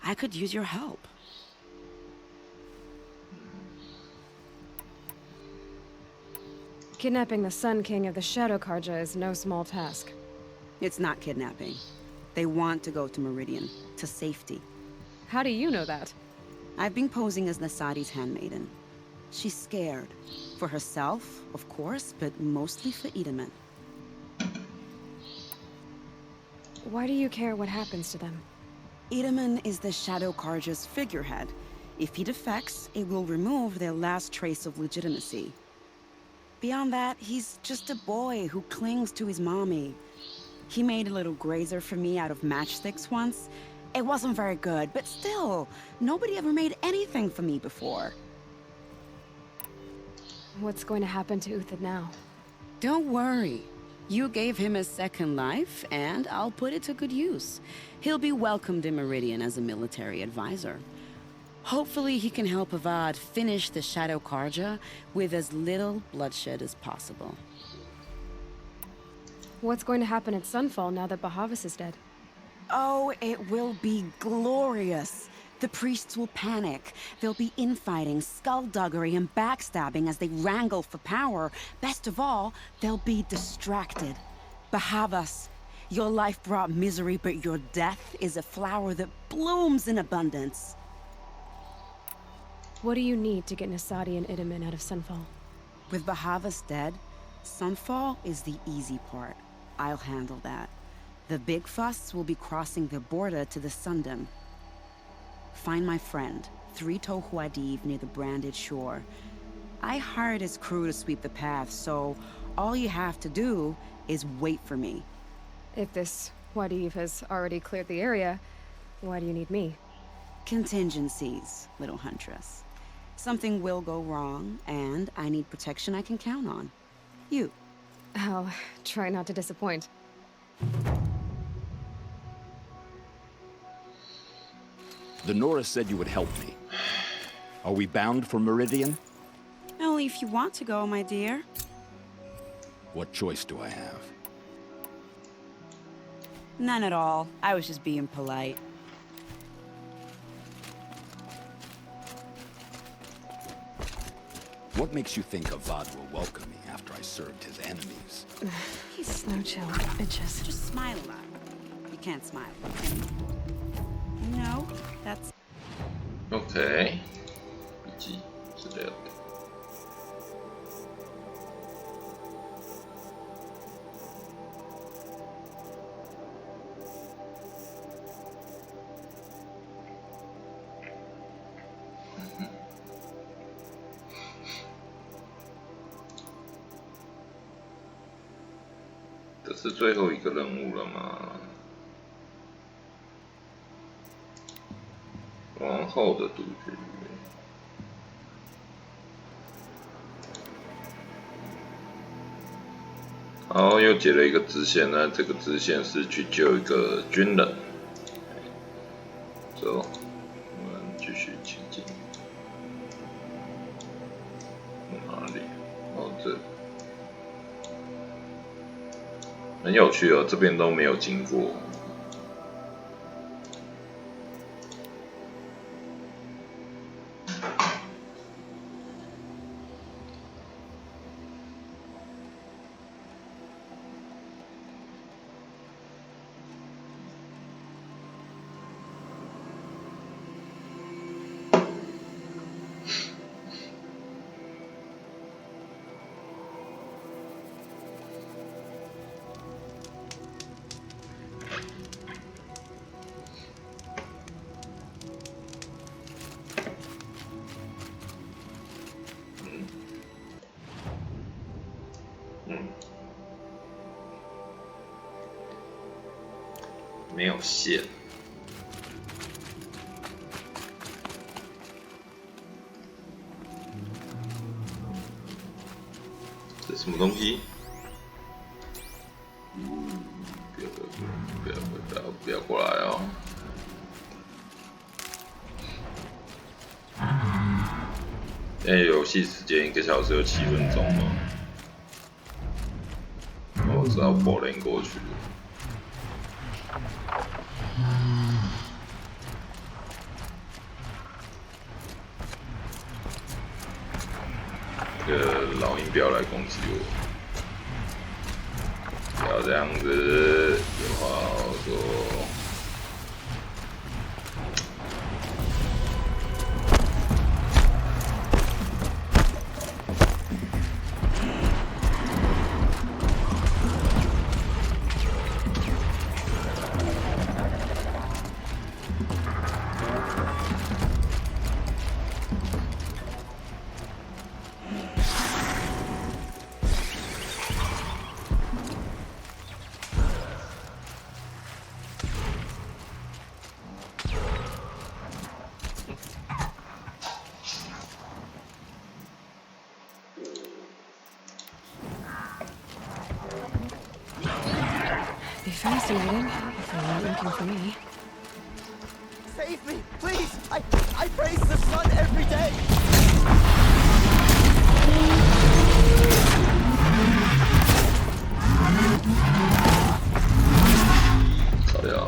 I could use your help. Kidnapping the Sun King of the Shadow Karja is no small task. It's not kidnapping. They want to go to Meridian, to safety. How do you know that? I've been posing as Nasadi's handmaiden. She's scared. For herself, of course, but mostly for Itamen. Why do you care what happens to them? Itamen is the Shadow Carja's figurehead. If he defects, it will remove their last trace of legitimacy. Beyond that, he's just a boy who clings to his mommy. He made a little grazer for me out of matchsticks once. It wasn't very good, but still, nobody ever made anything for me before. What's going to happen to Uthid now? Don't worry. You gave him a second life, and I'll put it to good use. He'll be welcomed in Meridian as a military advisor. Hopefully he can help Avad finish the Shadow Carja with as little bloodshed as possible. What's going to happen at Sunfall now that Bahavas is dead? Oh, it will be glorious. The priests will panic. There'll be infighting, skullduggery, and backstabbing as they wrangle for power. Best of all, they'll be distracted. Bahavas, your life brought misery, but your death is a flower that blooms in abundance. What do you need to get Nasadi and Itamen out of Sunfall? With Bahavas dead, Sunfall is the easy part. I'll handle that. The big fuss will be crossing the border to the Sundom. Find my friend, 3 Tohuadiv near the branded shore. I hired his crew to sweep the path, so all you have to do is wait for me. If this Wadiv has already cleared the area, why do you need me? Contingencies, little huntress. Something will go wrong, and I need protection I can count on. You. I'll try not to disappoint. The Nora said you would help me. Are we bound for Meridian? Only if you want to go, my dear. What choice do I have? None at all. I was just being polite. What makes you think Avad will welcome me after I served his enemies? He's no chill, bitches. Just smile a lot. You can't smile. No, that's... Okay. BG 之类的。这是最后一个任务了吗？王后的独居。好，又解了一个支线呢。这个支线是去救一个军人。走，我们继续前进。哪里？哦，这。很有趣哦，这边都没有经过。没有线。这是什么东西？不要过来哦！现在游戏时间1个小时有7分钟吗？我只要破人过去。这个老鹰不要来攻击我，不要这样子，有话好说。be fascinating if they weren't looking for me. Save me, please! I praise the sun every day! Oh yeah.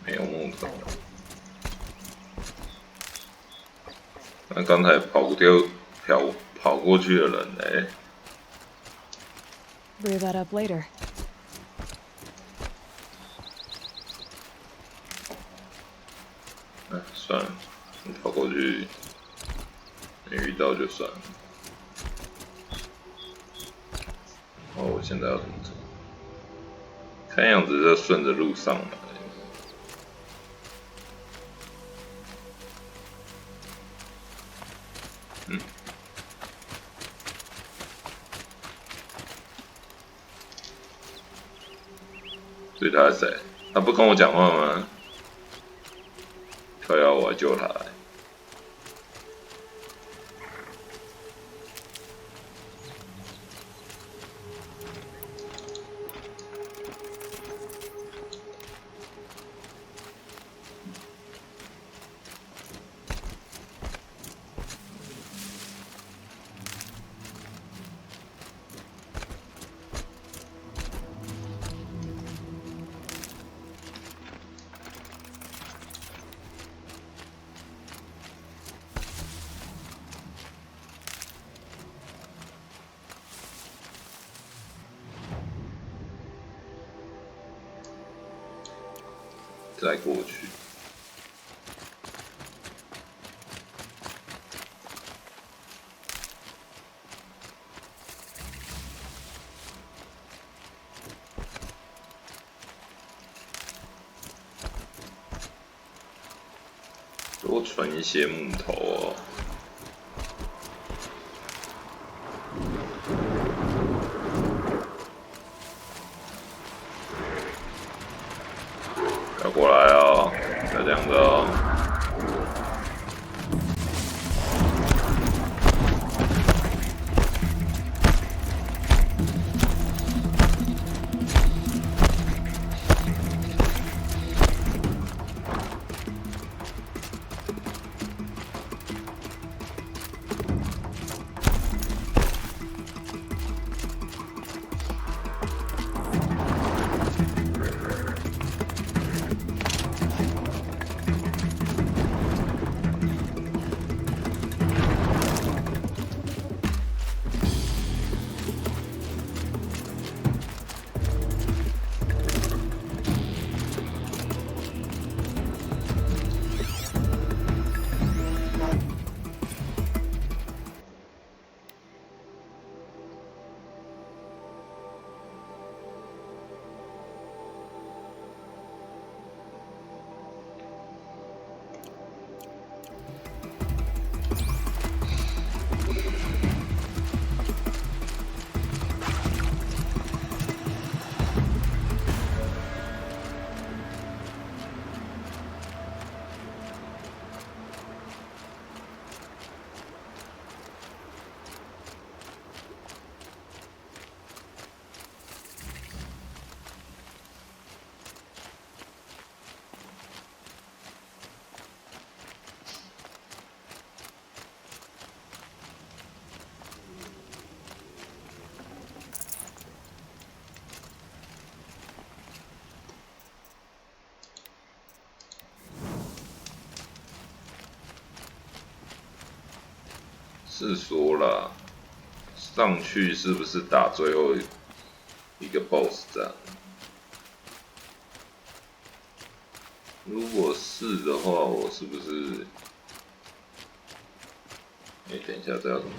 没有木头。那刚才跑过去的人呢？Brew that up later. 算了，跑过去没遇到就算了。哦，我现在要怎么走？看样子就顺着路上来。所以他是谁？他不跟我讲话吗？他要我来救他来。再过去。多存一些木头哦。要过来哦，要这样子哦。是说啦，上去是不是打最后一个 BOSS 战？如果是的话，我是不是？等一下，这要怎么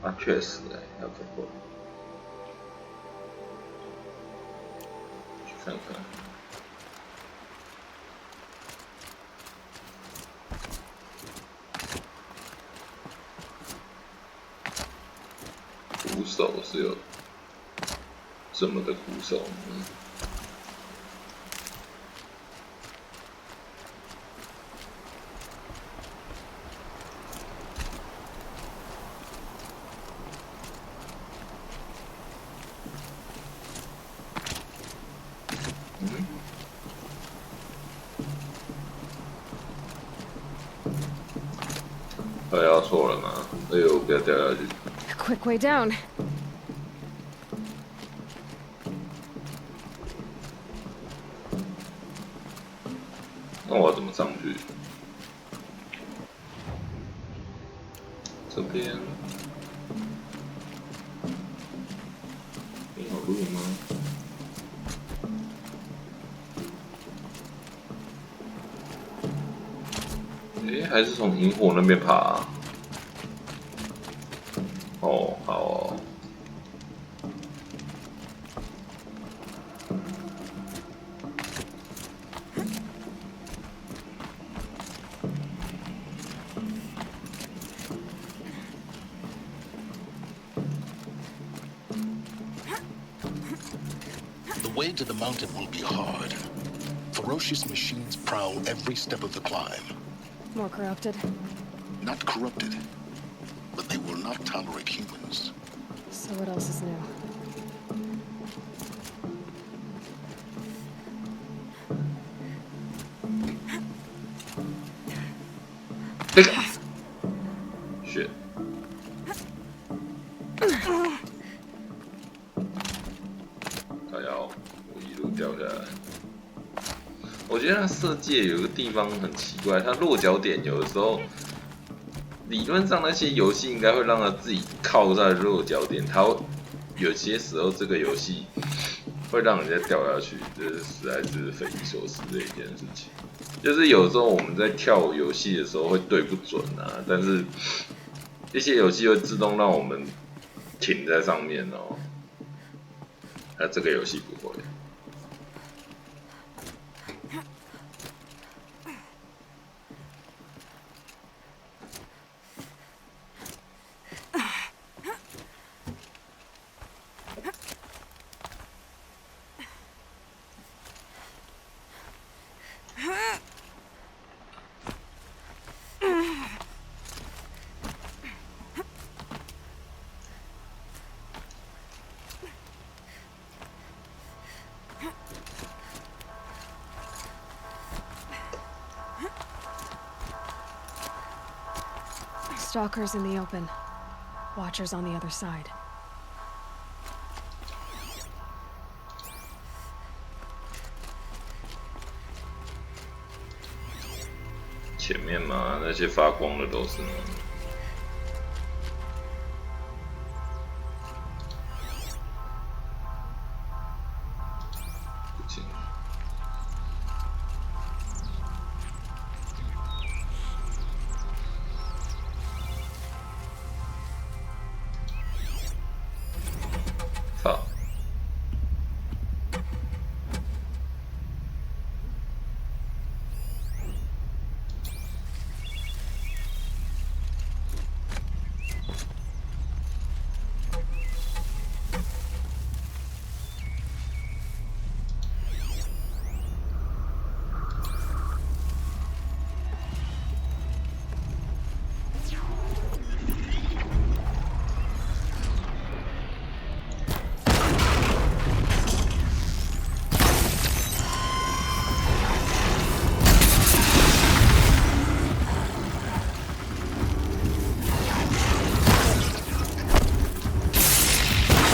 搞？啊，确实要怎么？去看看。鼓手是有这么的鼓手吗？要错了吗？哎呦，不要掉下去！ Quick way down. 那我要怎么上去？这边有路吗？还是从萤火那边爬啊？哦，好哦。The way to the mountain will be hard. Ferocious machines prowl every step of the climb. More corrupted? Not corrupted, but they will not tolerate humans. So what else is new? Shit. 他要我一路掉下来。我觉得它设计有个地方很奇怪，它落脚点有的时候，理论上那些游戏应该会让它自己靠在落脚点，它有些时候这个游戏会让人家掉下去，这是实在是匪夷所思的一件事情。就是有时候我们在跳游戏的时候会对不准啊，但是一些游戏会自动让我们停在上面哦，那这个游戏不会。Stalkers in the open. Watchers on the other side. 前面嘛，那些发光的都是吗？不清楚。操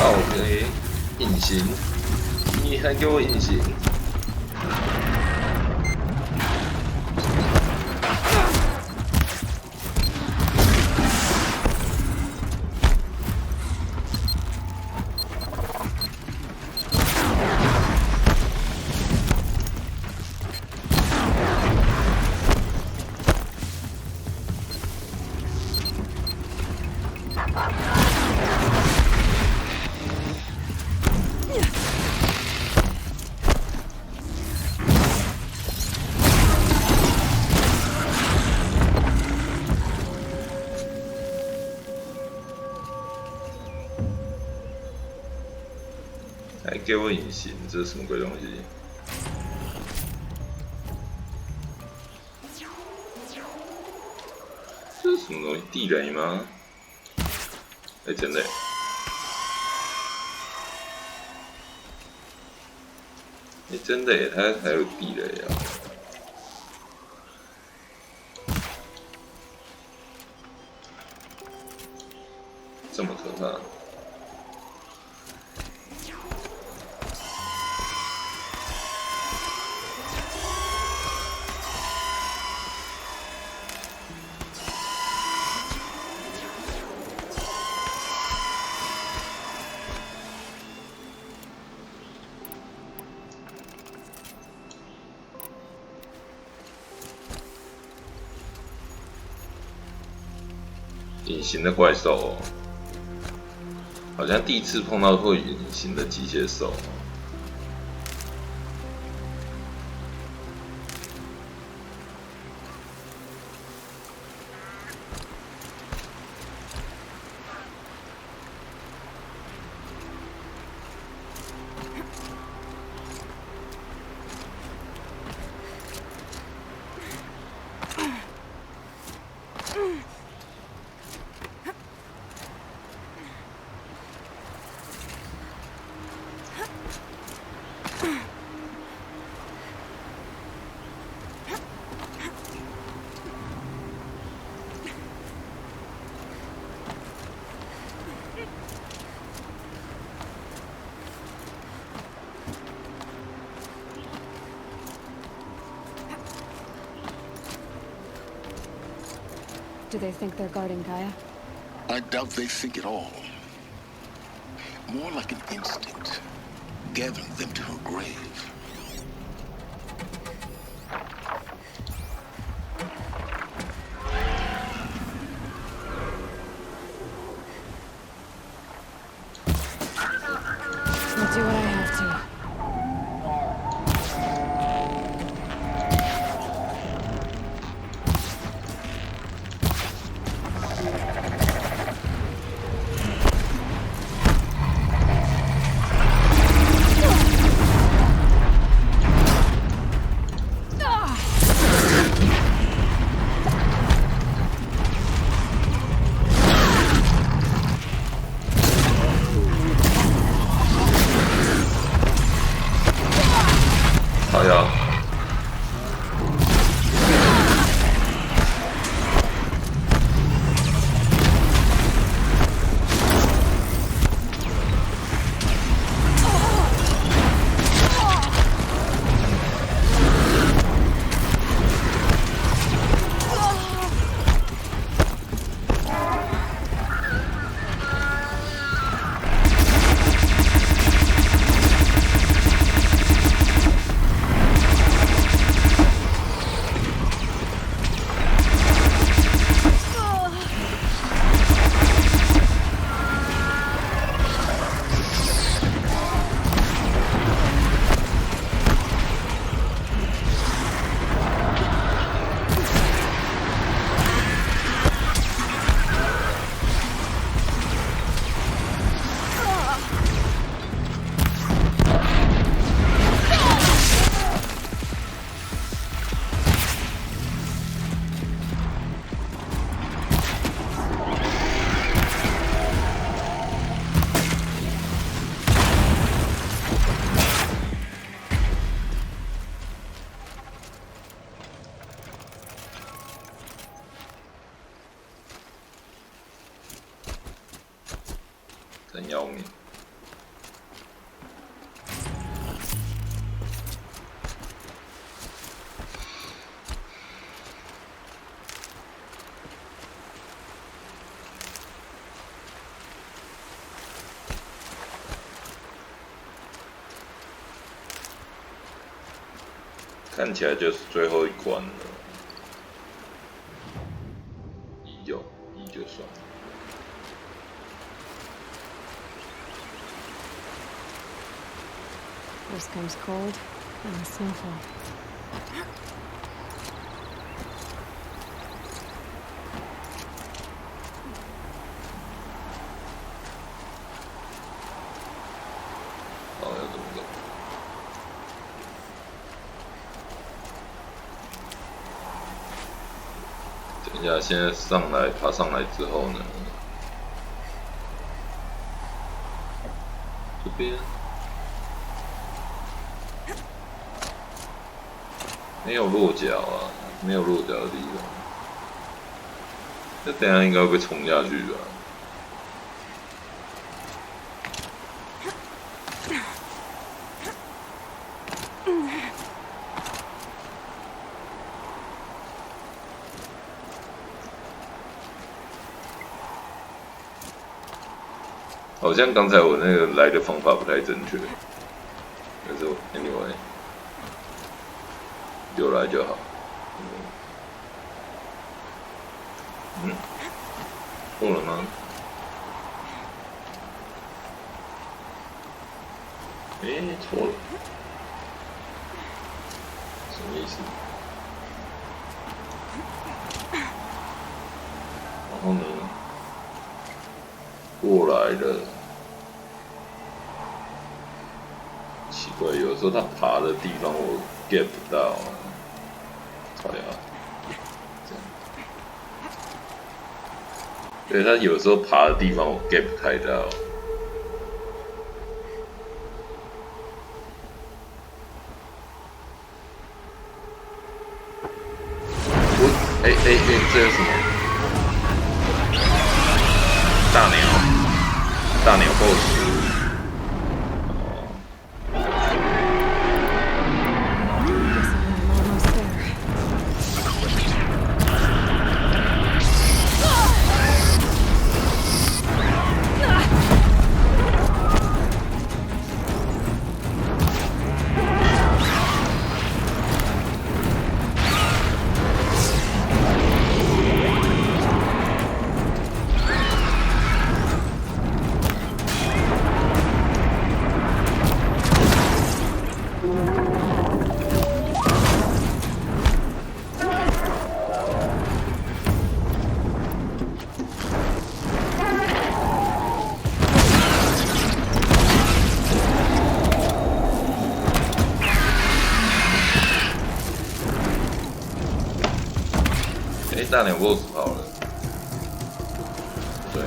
！OK， 隐形，你还给我隐形！还给我隐形，这是什么鬼东西？这是什么东西？地雷吗？哎，真的耶。哎，真的耶，它还有地雷啊！这么可怕？隐形的怪兽哦，好像第一次碰到会隐形的机械兽。Do they think they're guarding Gaia? I doubt they think at all. More like an instinct, gathering them to her grave. I'll do what I have to.真要命！看起来就是最后一关了，一就算了。First comes cold, then the snowfall. Oh, 等一下，现在上来，爬上来之后呢，这边没有落脚啊，没有落脚的地方。那等一下应该会被冲下去吧？好像刚才我那个来的方法不太正确，但是 anyway 有来就好。过了吗？错了，什么意思？然后呢？过来了。奇怪，有时候他爬的地方我 get 不到，靠呀，这样。对，他有时候爬的地方我 get 不太到。这是什么？大鸟 BOSS。大鸟 BOSS 跑了，对，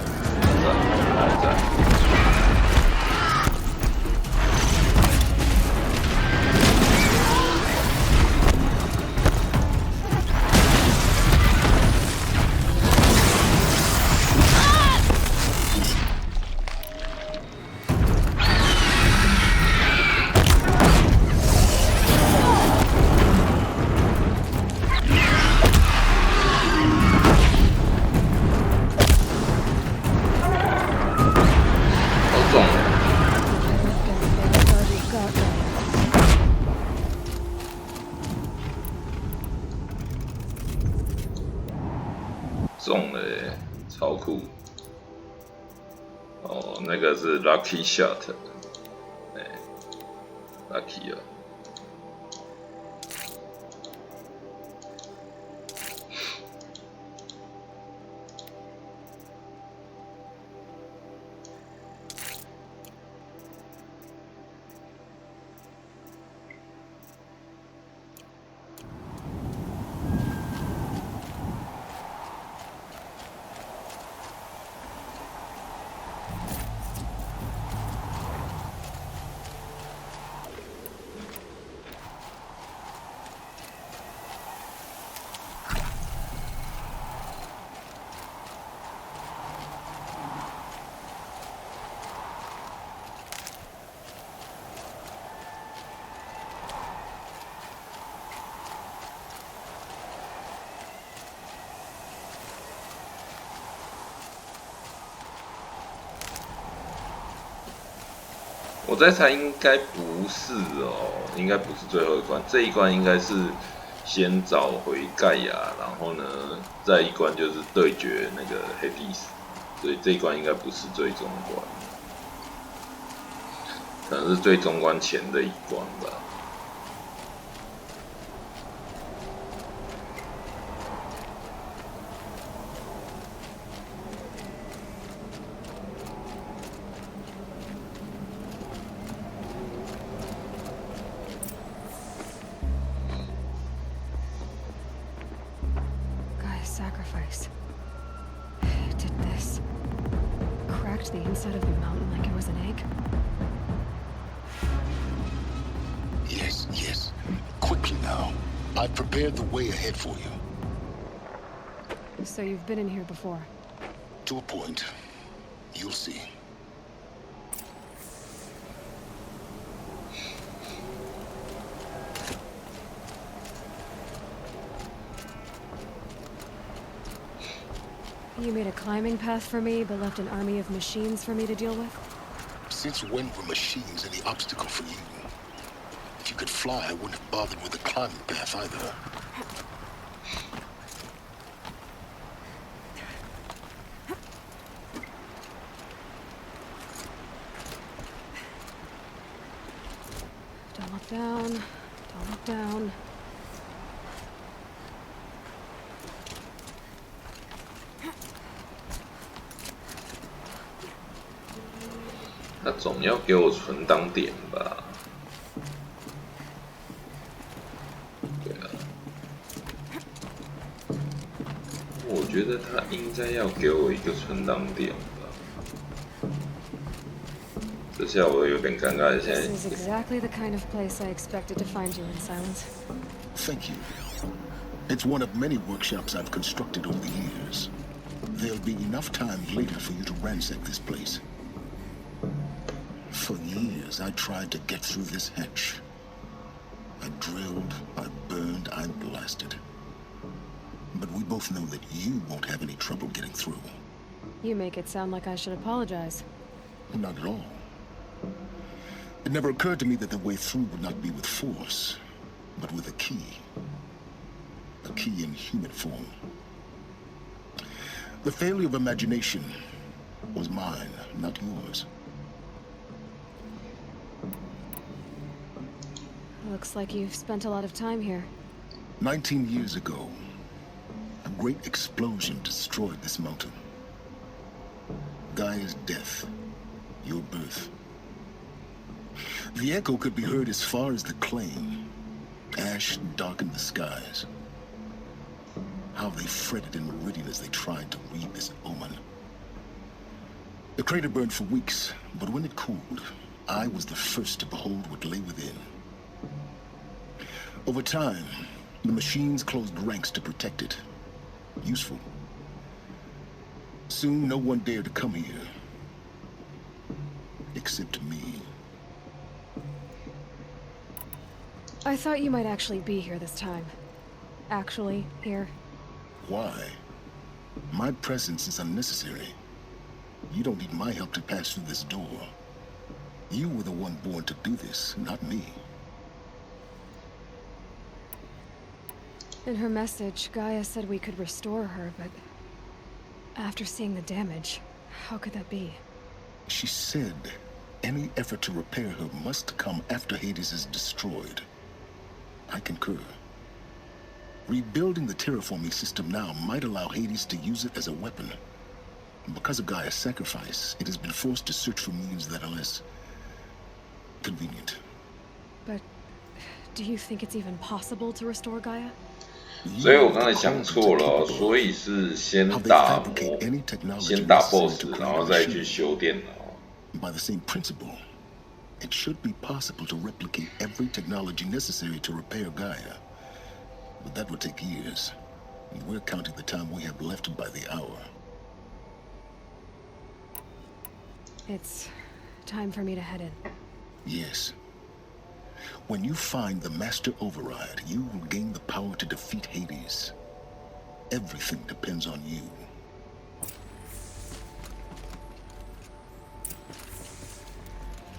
还在。中了耶，超酷！哦，那个是 Lucky Shot， Lucky 啊！我在猜应该不是哦，应该不是最后一关，这一关应该是先找回盖亚，然后呢，再一关就是对决那个黑帝斯，所以这一关应该不是最终关。可能是最终关前的一关吧。Sacrifice. It did this. Cracked the inside of the mountain like it was an egg. Yes, yes. Quickly now. I've prepared the way ahead for you. So you've been in here before? To a point. You'll see. You made a climbing path for me, but left an army of machines for me to deal with? Since when were machines any obstacle for you? If you could fly, I wouldn't have bothered with the climbing path either. Don't look down. Don't look down. 他总要给我存档点吧？对啊，我觉得他应该要给我一个存档点吧。这下我有点尴尬，现在。This is exactly the kind of place I expected to find you in, Silence. Thank you. It's one of many workshops I've constructed over the years. There'll be enough time later for you to ransack this place. For years, I tried to get through this hatch. I drilled, I burned, I blasted. But we both know that you won't have any trouble getting through. You make it sound like I should apologize. Not at all. It never occurred to me that the way through would not be with force, but with a key. A key in human form. The failure of imagination was mine, not yours. Looks like you've spent a lot of time here. 19 years ago, a great explosion destroyed this mountain. Gaia's death, your birth. The echo could be heard as far as the claim. Ash darkened the skies. How they fretted in meridian as they tried to read this omen. The crater burned for weeks, but when it cooled, I was the first to behold what lay within. Over time, the machines closed ranks to protect it. Useful. Soon, no one dared to come here. Except me. I thought you might actually be here this time. Actually, here. Why? My presence is unnecessary. You don't need my help to pass through this door. You were the one born to do this, not me. In her message, Gaia said we could restore her, but after seeing the damage, how could that be? She said any effort to repair her must come after Hades is destroyed. I concur. Rebuilding the terraforming system now might allow Hades to use it as a weapon. Because of Gaia's sacrifice, it has been forced to search for means that are less convenient. But do you think it's even possible to restore Gaia? 所以我刚才想错了，所以是先打 BOSS， 然后再去修电脑。By the same principle, it should be possible to replicate every technology necessary to repair Gaia. But that would take years, and we're counting the time we have left by the hour. It's time for me to head in. Yes. When you find the Master Override, you will gain the power to defeat Hades. Everything depends on you.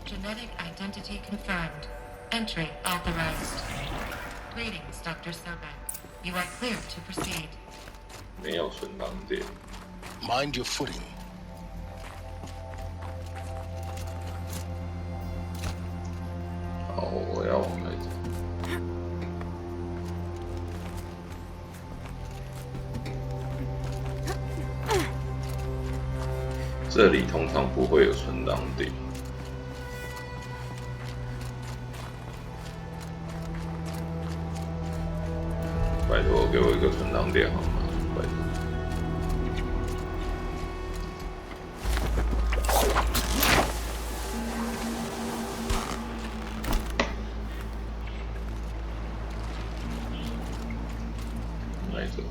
Genetic identity confirmed. Entry authorized. Greetings, Dr. Sobek. You are clear to proceed. 没有存档点。Mind your footing. 这里通常不会有存档点。拜托，给我一个存档点好吗？拜托。哪一种？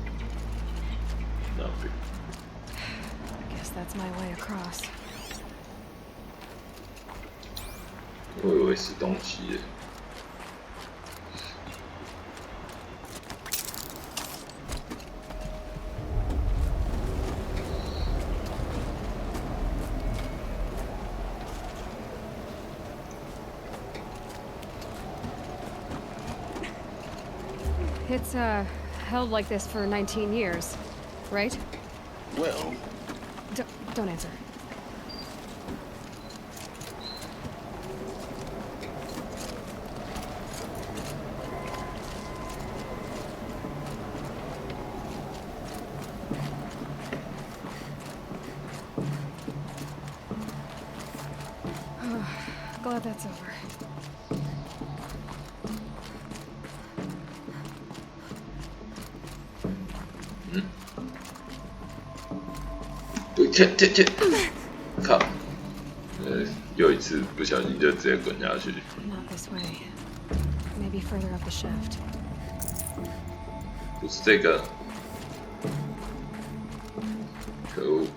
那边。Guess that's my way across. 我以为是东西耶。It's, held like this for 19 years, right? Well... Don't answer. Glad that's over. 切！靠！又一次不小心就直接滚下去。Not this way. Maybe further up the shaft. 不是这个。可恶！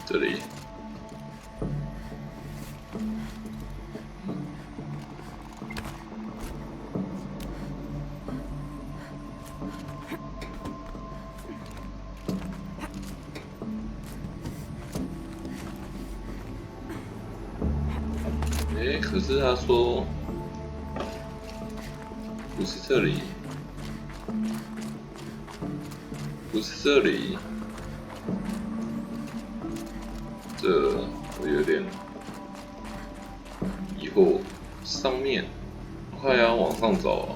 这里，可是他说不是这里，不是这里。这我有点疑惑，上面快要往上走啊！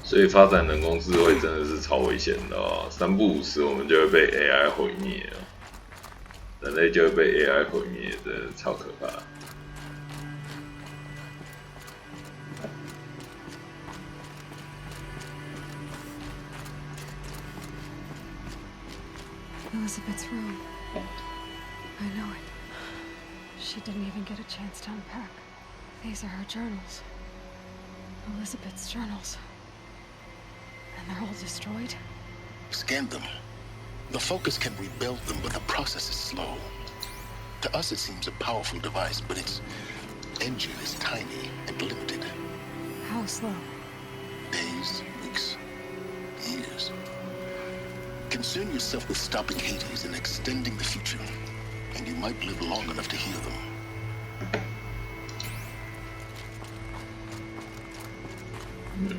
所以发展人工智慧真的是超危险的哦，3不5时我们就会被 AI 毁灭了，人类就会被 AI 毁灭，真的超可怕。Elizabeth's room. I know it. She didn't even get a chance to unpack. These are her journals. Elizabeth's journals. And they're all destroyed? Scan them. The Focus can rebuild them, but the process is slow. To us, it seems a powerful device, but its engine is tiny and limited. How slow? Days, weeks, years. Concern yourself with stopping Hades and extending the future, and you might live long enough to hear them. Hmm?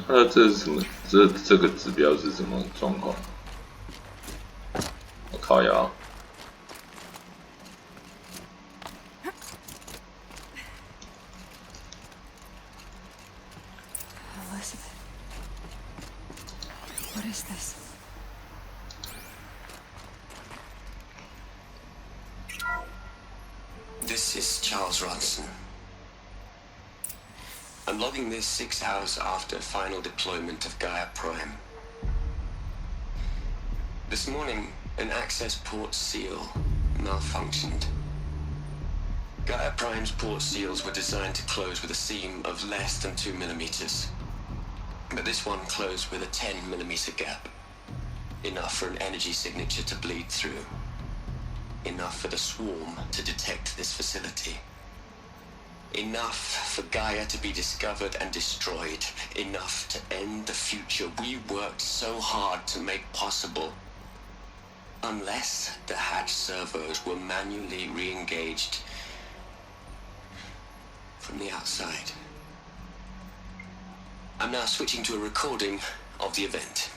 那这是什么？这个指标是什么状况？我靠呀！ Elizabeth, what is this? This is Charles Ronson. I'm logging this 6 hours after final deployment of Gaia Prime. This morning, an access port seal malfunctioned. Gaia Prime's port seals were designed to close with a seam of less than 2 millimeters. But this one closed with a 10 millimeter gap. Enough for an energy signature to bleed through. Enough for the swarm to detect this facility. Enough for Gaia to be discovered and destroyed. Enough to end the future we worked so hard to make possible. Unless the hatch servos were manually re-engaged from the outside. I'm now switching to a recording of the event.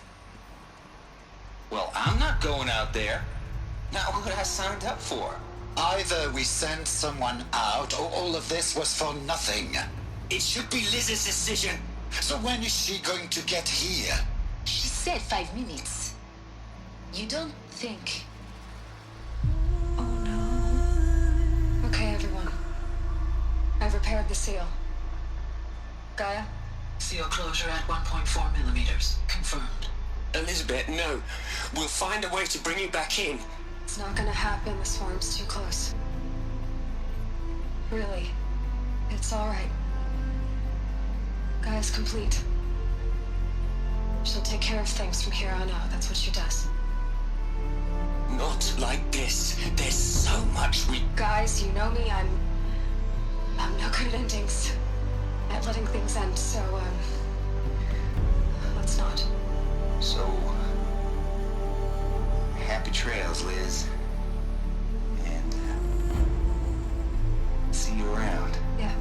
Well, I'm not going out there. Not what I signed up for. Either we sent someone out, or all of this was for nothing. It should be Liz's decision. So when is she going to get here? She said 5 minutes. You don't think... Oh no. Okay, everyone. I've repaired the seal. Gaia? Seal closure at 1.4 millimeters. Confirmed. Elizabeth, no. We'll find a way to bring you back in. It's not gonna happen. The swarm's too close. Really. It's alright. Gaia's complete. She'll take care of things from here on out. That's what she does. Not like this. There's so much we... Guys, you know me. I'm no good at endings. At letting things end, so, let's not. So, happy trails, Liz. And, see you around. Yeah.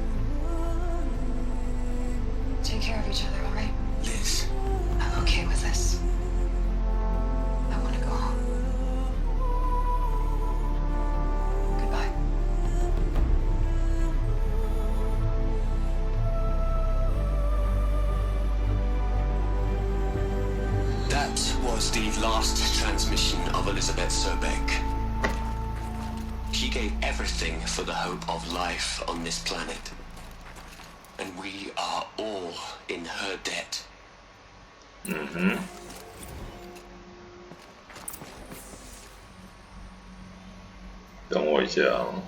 Take care of each other, alright? Liz. I'm okay with this. I want to go home. Goodbye. That was the last transmission of Elizabeth Sobek. She gave everything for the hope of life on this planet. And we are all in her debt. Mm-hmm.等我一下哦。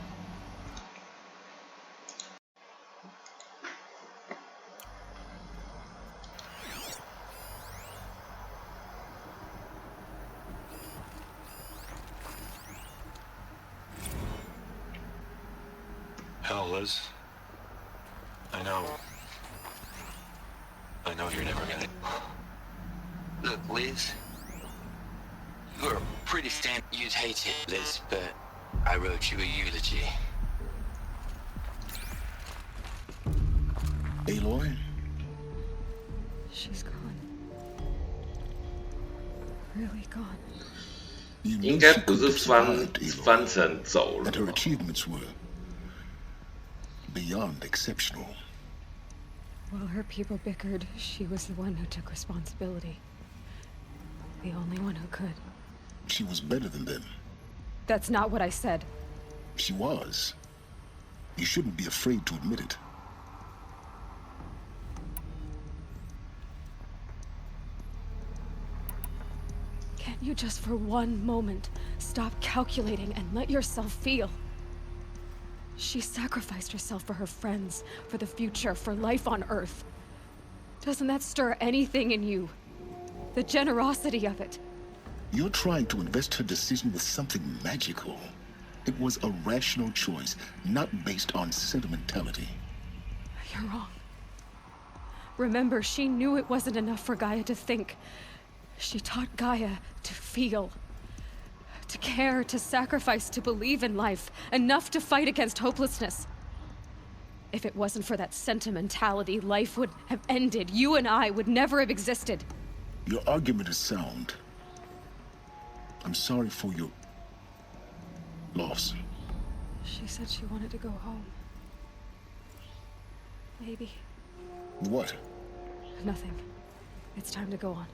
Hell, Liz. I know you're never gonna... Look, Liz. You're a pretty stand... You'd hate it, Liz, but I wrote you a eulogy. Aloy? She's gone. Really gone. 应该不是翻成走了。 And her achievements were beyond exceptional. While her people bickered, she was the one who took responsibility. The only one who could. She was better than them. That's not what I said. She was. You shouldn't be afraid to admit it. Can't you just for one moment stop calculating and let yourself feel? She sacrificed herself for her friends, for the future, for life on Earth. Doesn't that stir anything in you? The generosity of it. You're trying to invest her decision with something magical. It was a rational choice, not based on sentimentality. You're wrong. Remember, she knew it wasn't enough for Gaia to think. She taught Gaia to feel. To care, to sacrifice, to believe in life. Enough to fight against hopelessness. If it wasn't for that sentimentality, life would have ended. You and I would never have existed. Your argument is sound. I'm sorry for your loss. She said she wanted to go home. Maybe. What? Nothing. It's time to go on.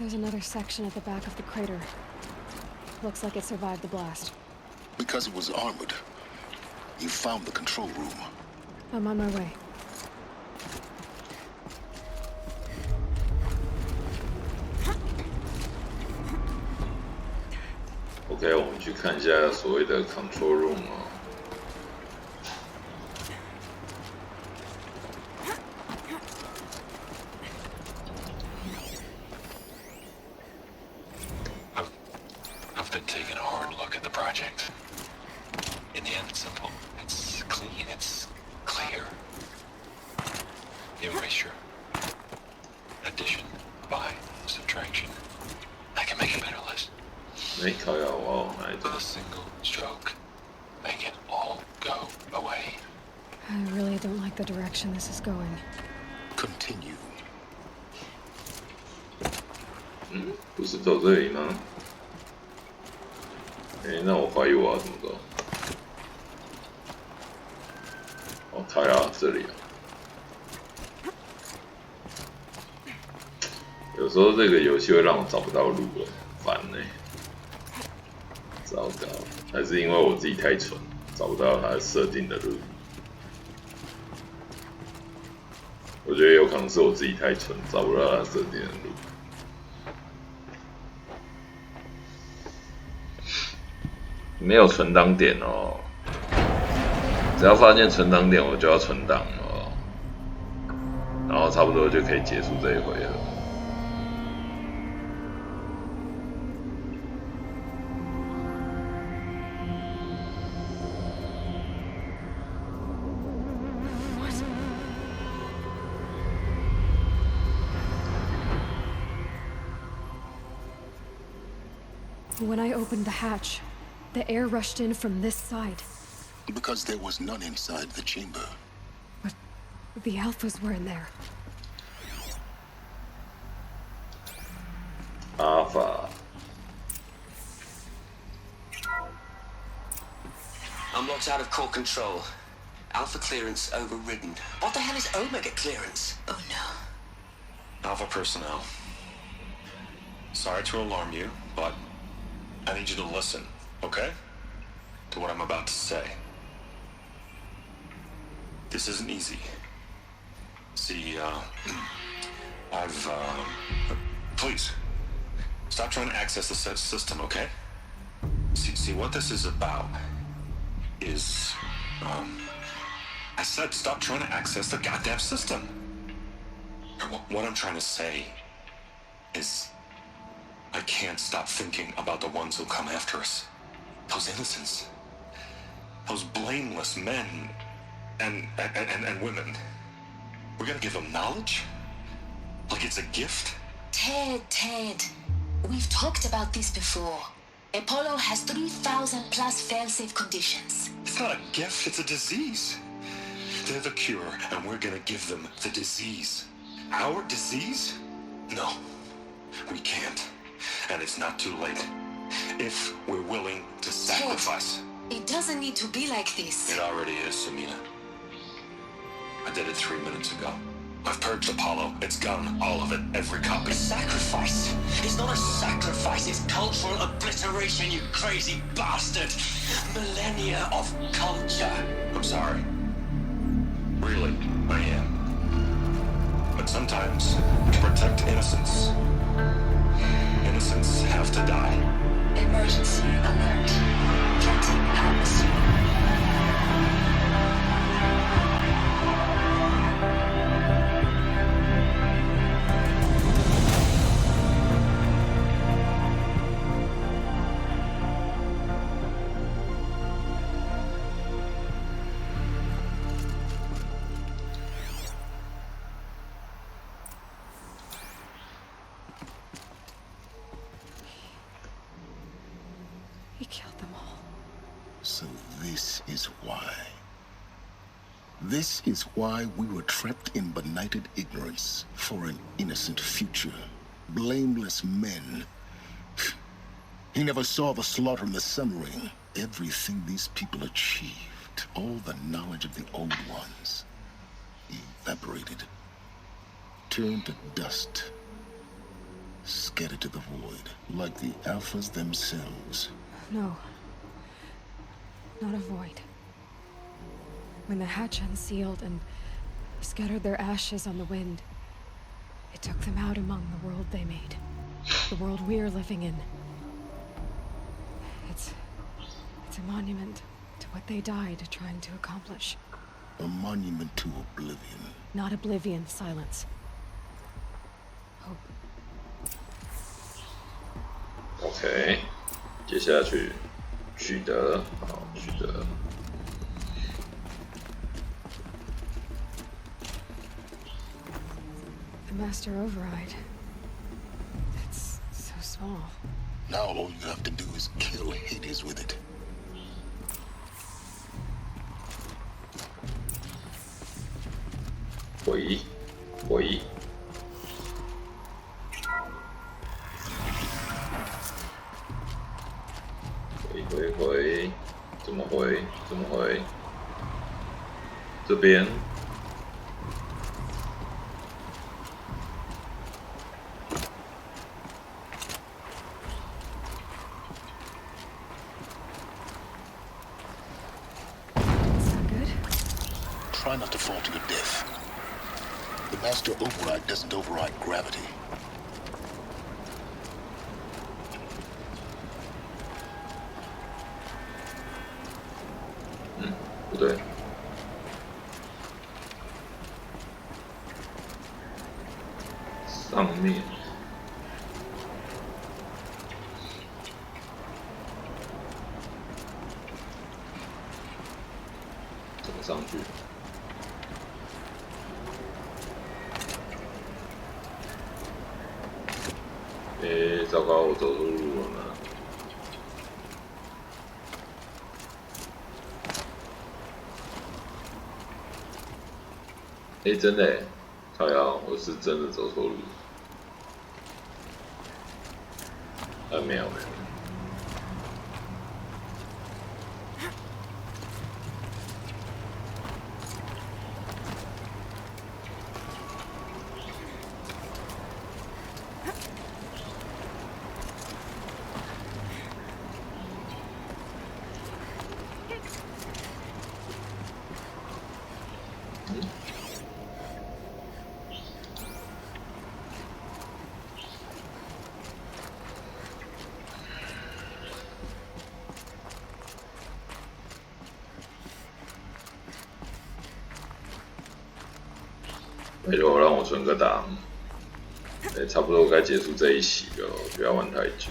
There's another section at the back of the crater. Looks like it survived the blast. Because it was armored. You found the control room. I'm on my way. OK， 我们去看一下所谓的 control room 哦。I've been taking a hard look at the project. In the end, it's simple. It's clean. It's clear. Erasure. Addition. By. Subtraction. I can make a better list. A single stroke. Make it all go away. I really don't like the direction this is going. Continue. 不是走这里吗？那我怀疑我要怎么走？哦，靠呀，这里啊！有时候这个游戏会让我找不到路了，烦呢。糟糕，还是因为我自己太蠢，找不到它设定的路。我觉得有可能是我自己太蠢，找不到它设定的路。没有存档点哦，只要发现存档点，我就要存档哦，然后差不多就可以结束这一回合。When I opened the hatch, the air rushed in from this side. Because there was none inside the chamber. But the alphas were in there. Alpha. I'm locked out of core control. Alpha clearance overridden. What the hell is Omega clearance? Oh no. Alpha personnel. Sorry to alarm you, but I need you to listen, okay? To what I'm about to say. This isn't easy. See, please, stop trying to access the system, okay? See, what this is about is, I said stop trying to access the goddamn system. What I'm trying to say is, I can't stop thinking about the ones who come after us. Those innocents. Those blameless men and women. We're gonna give them knowledge? Like it's a gift? Ted. We've talked about this before. Apollo has 3,000 plus fail-safe conditions. It's not a gift, it's a disease. They're the cure, and we're gonna give them the disease. Our disease? No, we can't. And it's not too late. If we're willing to sacrifice. Ted, it doesn't need to be like this. It already is, Samina. I did it 3 minutes ago. I've purged Apollo. It's gone. All of it. Every copy. Sacrifice? It's not a sacrifice. It's cultural obliteration, you crazy bastard. Millennia of culture. I'm sorry. Really, I am. But sometimes, to protect innocence, innocents have to die. Emergency alert. Captain Alice. He killed them all. So this is why. This is why we were trapped in benighted ignorance for an innocent future. Blameless men. He never saw the slaughter in the Sun Ring. Everything these people achieved, all the knowledge of the old ones, evaporated, turned to dust. Scattered to the void, like the Alphas themselves. No. Not a void. When the hatch unsealed and scattered their ashes on the wind, it took them out among the world they made. The world we're living in. It's a monument to what they died trying to accomplish. A monument to oblivion. Not oblivion, silence. Hope. OK， 接下来取得，好，取得。The master override. It's so small. Now all you have to do is kill Hades with it.回。怎么回？这边。Try not to fall to your death. The master override doesn't override gravity. Hmm, 不对。上面。怎么上去？糟糕，我走错路了呢。真的耶，靠腰，我是真的走错路。没有。拜托让我存个档，差不多该结束这一期了，不要玩太久。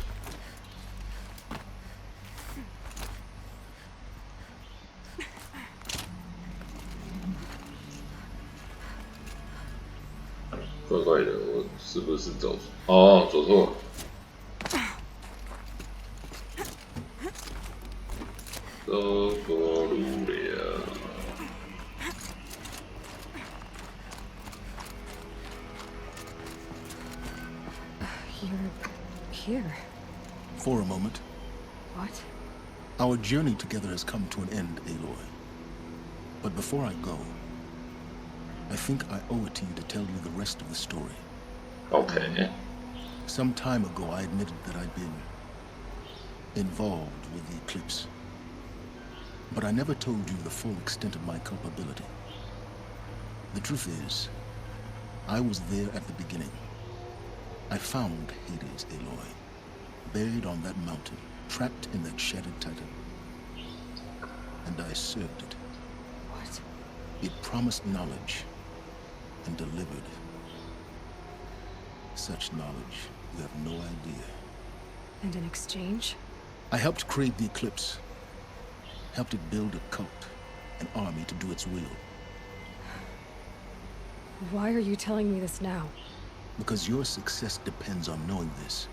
怪怪的，我是不是走错了？走错路了。Here. For a moment. What? Our journey together has come to an end, Aloy. But before I go, I think I owe it to you to tell you the rest of the story. Okay. Some time ago, I admitted that I'd been involved with the eclipse. But I never told you the full extent of my culpability. The truth is, I was there at the beginning. I found Hades, Aloy, buried on that mountain, trapped in that shattered titan. And I served it. What? It promised knowledge and delivered. Such knowledge, you have no idea. And in exchange? I helped create the eclipse. Helped it build a cult, an army to do its will. Why are you telling me this now? Because your success depends on knowing this.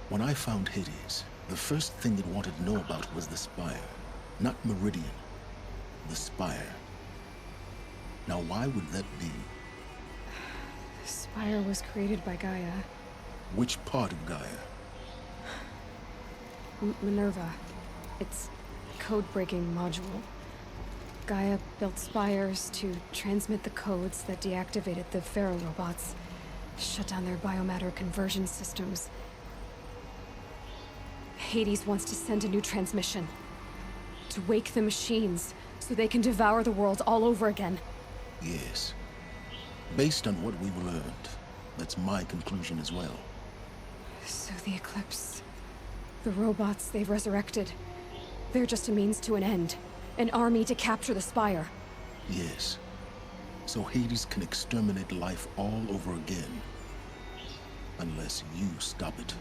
When I found Hades, the first thing it wanted to know about was the Spire. Not Meridian. The Spire. Now why would that be? The Spire was created by Gaia. Which part of Gaia? Minerva. It's a code-breaking module. Gaia built spires to transmit the codes that deactivated the Pharaoh robots. Shut down their biomatter conversion systems. Hades wants to send a new transmission. To wake the machines, so they can devour the world all over again. Yes. Based on what we've learned, that's my conclusion as well. So the Eclipse... the robots they've resurrected... they're just a means to an end. An army to capture the Spire. Yes. So Hades can exterminate life all over again. Unless you stop it.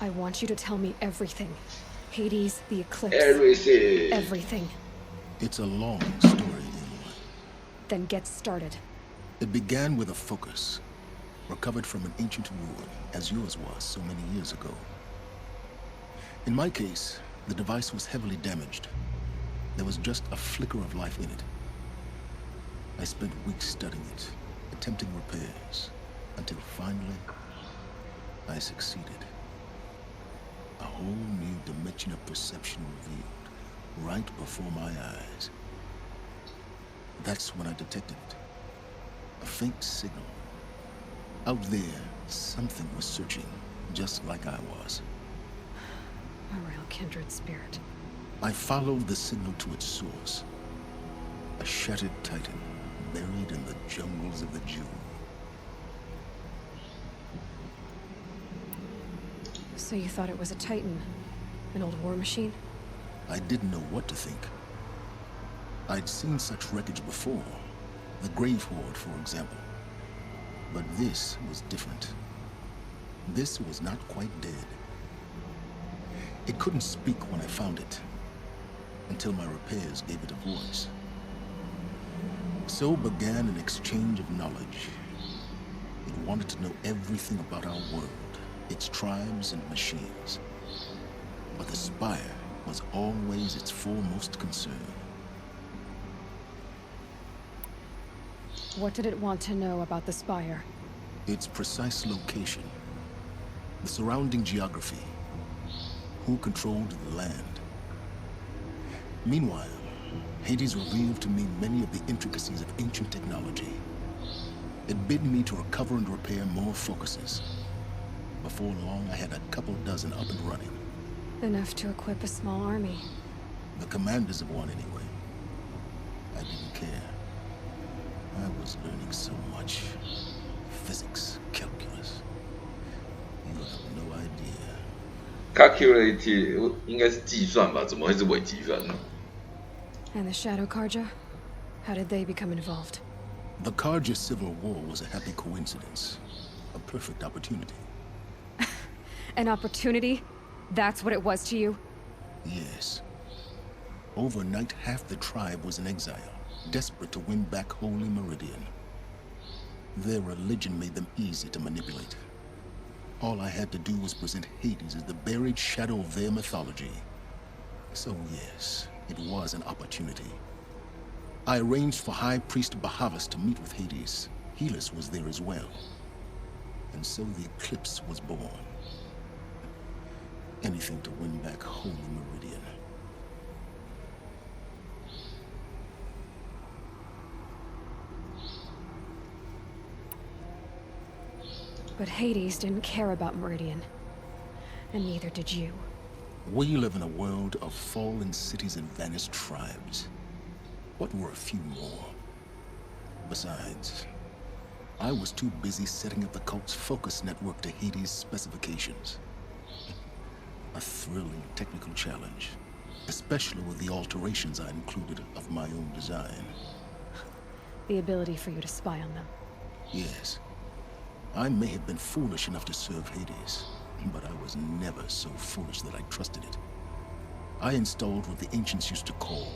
I want you to tell me everything. Hades, the Eclipse... Everything. Everything. It's a long story, Aloy. Then get started. It began with a focus. Recovered from an ancient ruin, as yours was so many years ago. In my case, the device was heavily damaged. There was just a flicker of life in it. I spent weeks studying it, attempting repairs, until finally, I succeeded. A whole new dimension of perception revealed, right before my eyes. That's when I detected it. A faint signal. Out there, something was searching, just like I was. A real kindred spirit. I followed the signal to its source. A shattered titan, buried in the jungles of the June. So you thought it was a Titan? An old war machine? I didn't know what to think. I'd seen such wreckage before. The Grave Horde, for example. But this was different. This was not quite dead. It couldn't speak when I found it, until my repairs gave it a voice. So began an exchange of knowledge. It wanted to know everything about our world, its tribes and machines. But the Spire was always its foremost concern. What did it want to know about the Spire? Its precise location, the surrounding geography, who controlled the land. Meanwhile, Hades revealed to me many of the intricacies of ancient technology. It bid me to recover and repair more focuses. Before long, I had a couple dozen up and running. Enough to equip a small army. The commanders of one, anyway. I didn't care. I was learning so much. Physics, calculus. You have no idea. Calculate 应该是计算吧？怎么会是伪计算呢？ And the Shadow Karja? How did they become involved? The Karja Civil War was a happy coincidence. A perfect opportunity. An opportunity? That's what it was to you? Yes. Overnight, half the tribe was in exile, desperate to win back Holy Meridian. Their religion made them easy to manipulate. All I had to do was present Hades as the buried shadow of their mythology. So yes, it was an opportunity. I arranged for High Priest Bahavas to meet with Hades. Helis was there as well. And so the Eclipse was born. Anything to win back Holy Meridian. But Hades didn't care about Meridian. And neither did you. We live in a world of fallen cities and vanished tribes. What were a few more? Besides, I was too busy setting up the cult's focus network to Hades' specifications. A thrilling technical challenge, especially with the alterations I included of my own design. The ability for you to spy on them. Yes. I may have been foolish enough to serve Hades, but I was never so foolish that I trusted it. I installed what the ancients used to call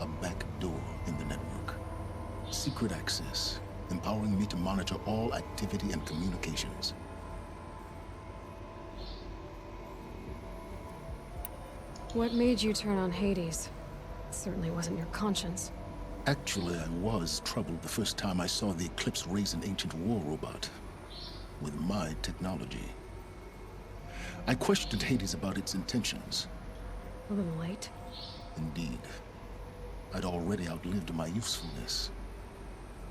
a back door in the network. Secret access, empowering me to monitor all activity and communications. What made you turn on Hades? It certainly wasn't your conscience. Actually, I was troubled the first time I saw the Eclipse raise an ancient war robot. With my technology. I questioned Hades about its intentions. A little late. Indeed. I'd already outlived my usefulness.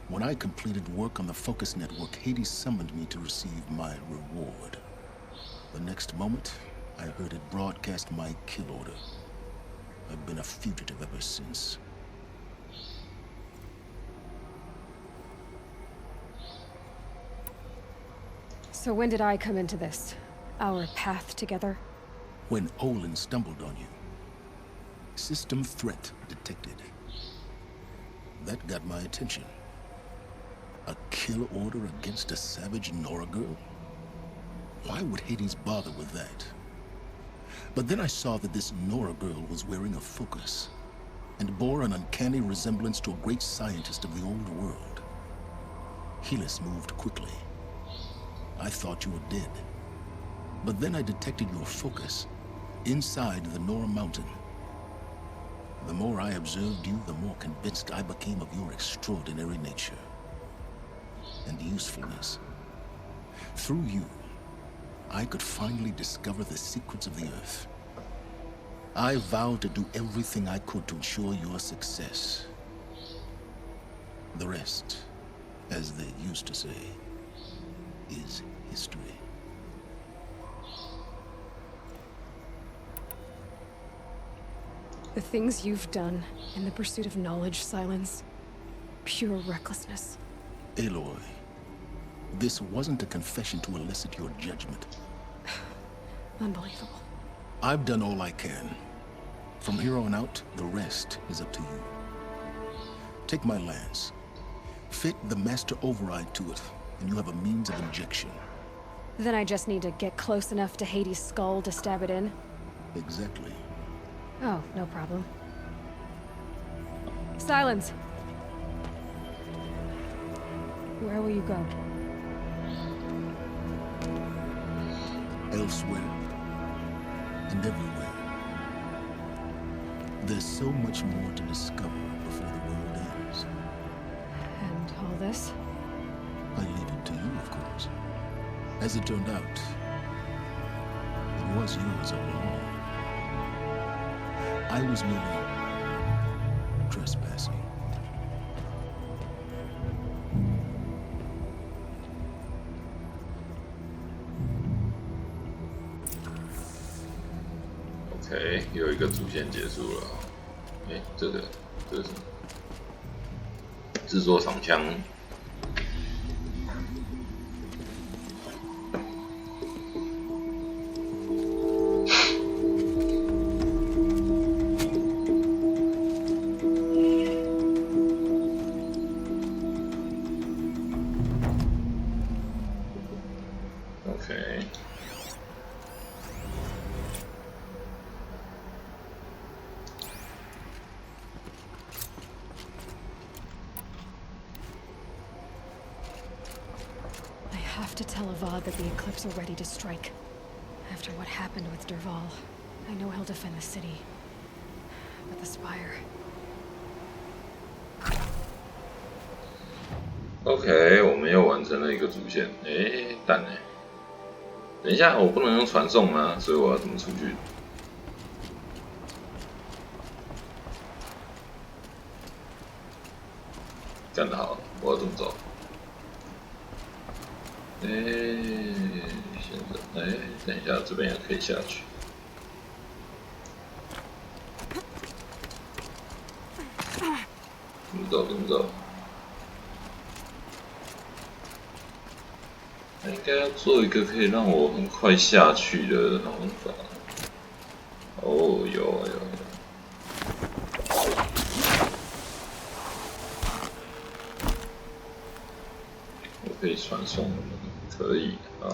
When I completed work on the Focus Network, Hades summoned me to receive my reward. The next moment, I heard it broadcast my kill order. I've been a fugitive ever since. So when did I come into this? Our path together? When Olin stumbled on you. System threat detected. That got my attention. A kill order against a savage Nora girl? Why would Hades bother with that? But then I saw that this Nora girl was wearing a focus, and bore an uncanny resemblance to a great scientist of the old world. Helis moved quickly. I thought you were dead. But then I detected your focus inside the Nora mountain. The more I observed you, the more convinced I became of your extraordinary nature and usefulness. Through you, I could finally discover the secrets of the Earth. I vowed to do everything I could to ensure your success. The rest, as they used to say, is history. The things you've done in the pursuit of knowledge, Silence. Pure recklessness. Aloy, this wasn't a confession to elicit your judgment. Unbelievable. I've done all I can. From here on out, the rest is up to you. Take my lance. Fit the master override to it, and you have a means of injection. Then I just need to get close enough to Hades' skull to stab it in? Exactly. Oh, no problem. Silence! Where will you go? Elsewhere. And everywhere. There's so much more to discover before the world ends. And all this? I leave it to you, of course. As it turned out, it was yours all along. I was merely trespassing. OK， 又一个主线结束了。哎，这是什么？制作长枪。OK。I have to tell Avad that the Eclipse are ready to strike. After what happened with Derval, I know he'll defend the city. But the Spire... OK， 我们又完成了一个主线。哎，蛋哎！等一下，我不能用传送吗？所以我要怎么出去？干得好，我要怎么走？哎，现在哎，等一下，这边也可以下去。怎么走？怎么走？应该要做一个可以让我很快下去的方法。哦，有。我可以传送，可以啊。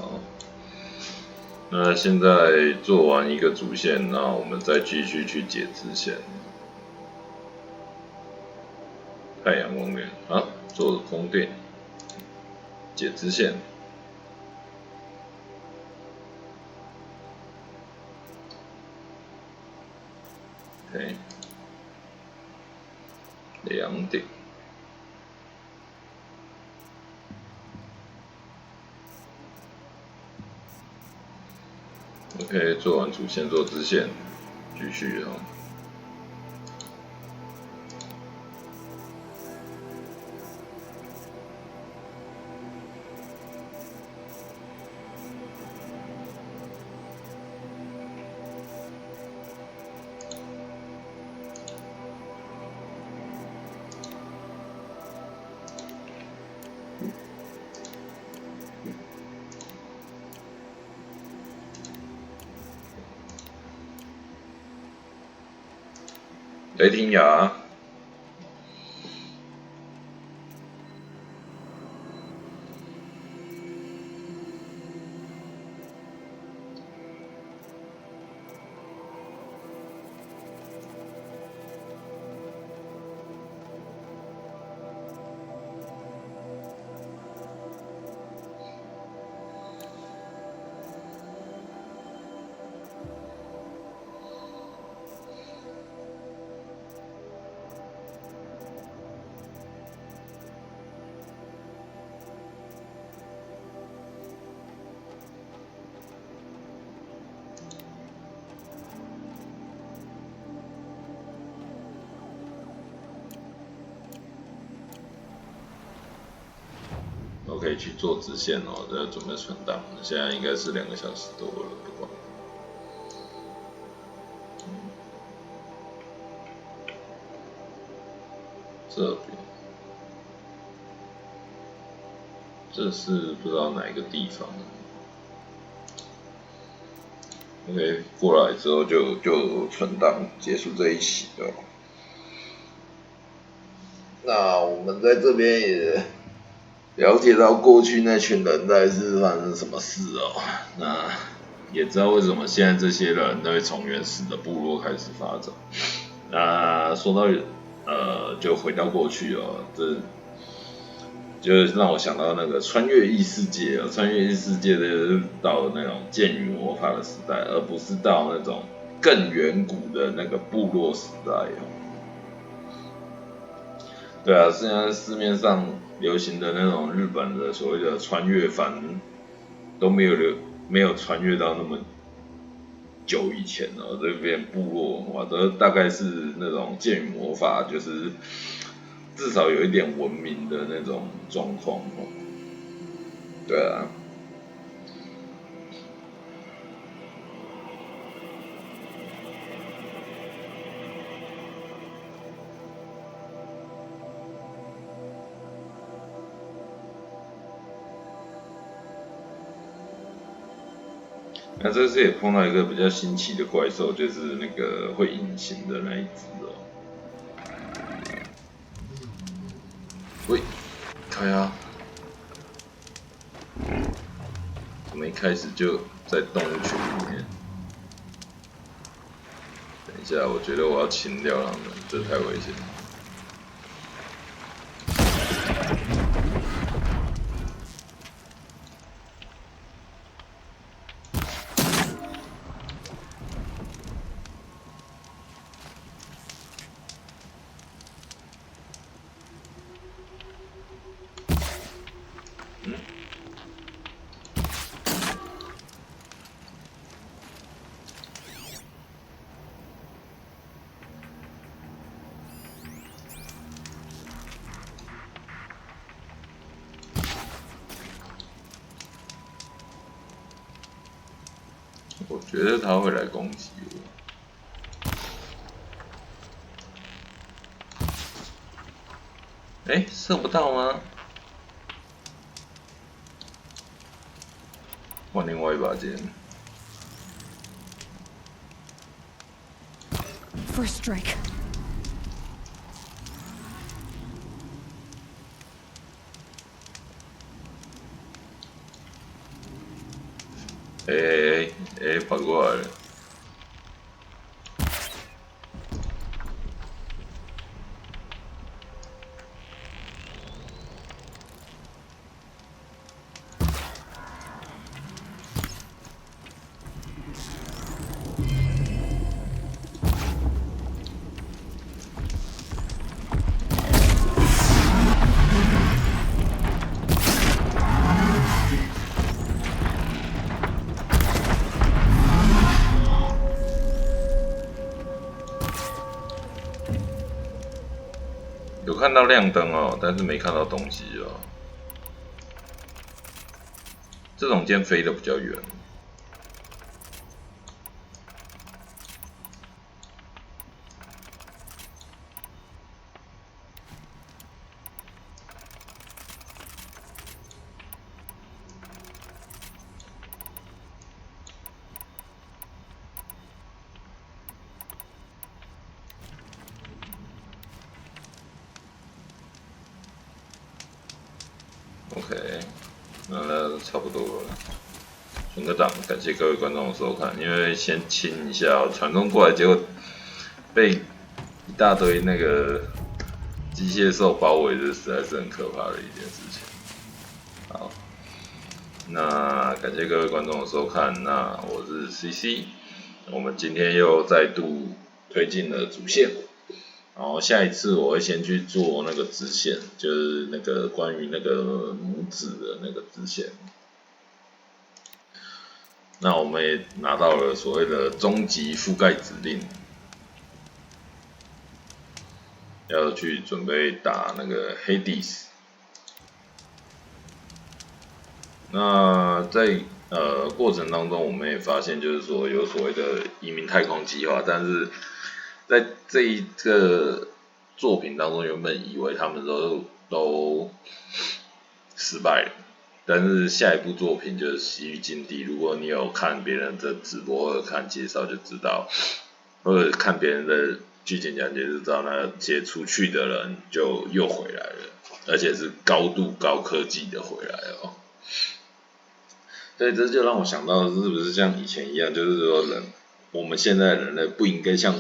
那现在做完一个主线，那我们再继续去解支线。太阳公园啊，做宫殿，解支线。OK， 2点。OK， 做完主线做支线，继续哦。雷霆牙。可以去做支线哦，在准备存档，现在应该是2个小时多了，不管。这边，这是不知道哪一个地方。OK， 过来之后就存档结束这一期了。那我们在这边也了解到过去那群人大概是发生什么事哦，那也知道为什么现在这些人都会从原始的部落开始发展。那说到就回到过去哦，这就让我想到那个穿越异世界哦，穿越异世界的到那种剑与魔法的时代，而不是到那种更远古的那个部落时代哦。对啊，现在市面上流行的那种日本的所谓的穿越番，都没有穿越到那么久以前哦，这边部落文化都大概是那种剑与魔法，就是至少有一点文明的那种状况哦。对啊。那这次也碰到一个比较新奇的怪兽，就是那个会隐形的那一只哦。喂，开啊！怎么一开始就在动物群里面？等一下，我觉得我要清掉它们，这太危险了。我觉得他会来攻击我。哎，射不到吗？换另外一把剑。First strike. 跑过来了。有看到亮灯哦，但是没看到东西哦。这种剑飞得比较远。OK， 那差不多了。存个档，感谢各位观众的收看。因为先清一下，传送过来，结果被一大堆那个机械兽包围，这实在是很可怕的一件事情。好，那感谢各位观众的收看。那我是 CC， 我们今天又再度推进了主线。然后下一次我会先去做那个支线，就是那个关于那个母子的那个支线。那我们也拿到了所谓的终极覆盖指令，要去准备打那个黑帝斯。那在过程当中，我们也发现就是说有所谓的移民太空计划，但是在这一个作品当中，原本以为他们都失败了，但是下一部作品就是《西域禁地》，如果你有看别人的直播或者看介绍就知道，或者看别人的剧情讲解就知道，那些出去的人就又回来了，而且是高度高科技的回来哦。所以这就让我想到，是不是像以前一样，就是说我们现在人类不应该向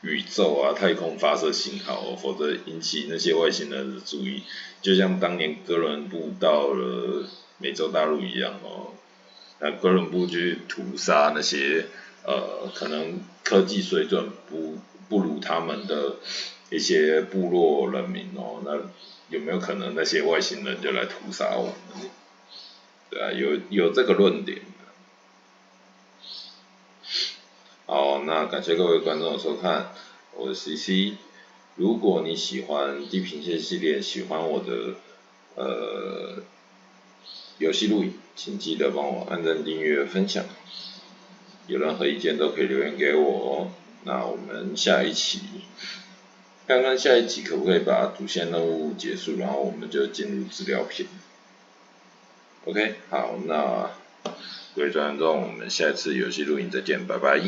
宇宙啊、太空发射信号，否则引起那些外星人的注意，就像当年哥伦布到了美洲大陆一样哦。那哥伦布去屠杀那些可能科技水准不如他们的一些部落人民哦，那有没有可能那些外星人就来屠杀我们？对啊，有这个论点。好，那感谢各位观众的收看，我是 CC。如果你喜欢地平线系列，喜欢我的游戏录影，请记得帮我按赞、订阅、分享。有任何意见都可以留言给我哦。那我们下一期看看下一集可不可以把主线任务结束，然后我们就进入资料片。OK， 好，那各位观众，我们下次游戏录影再见，拜拜。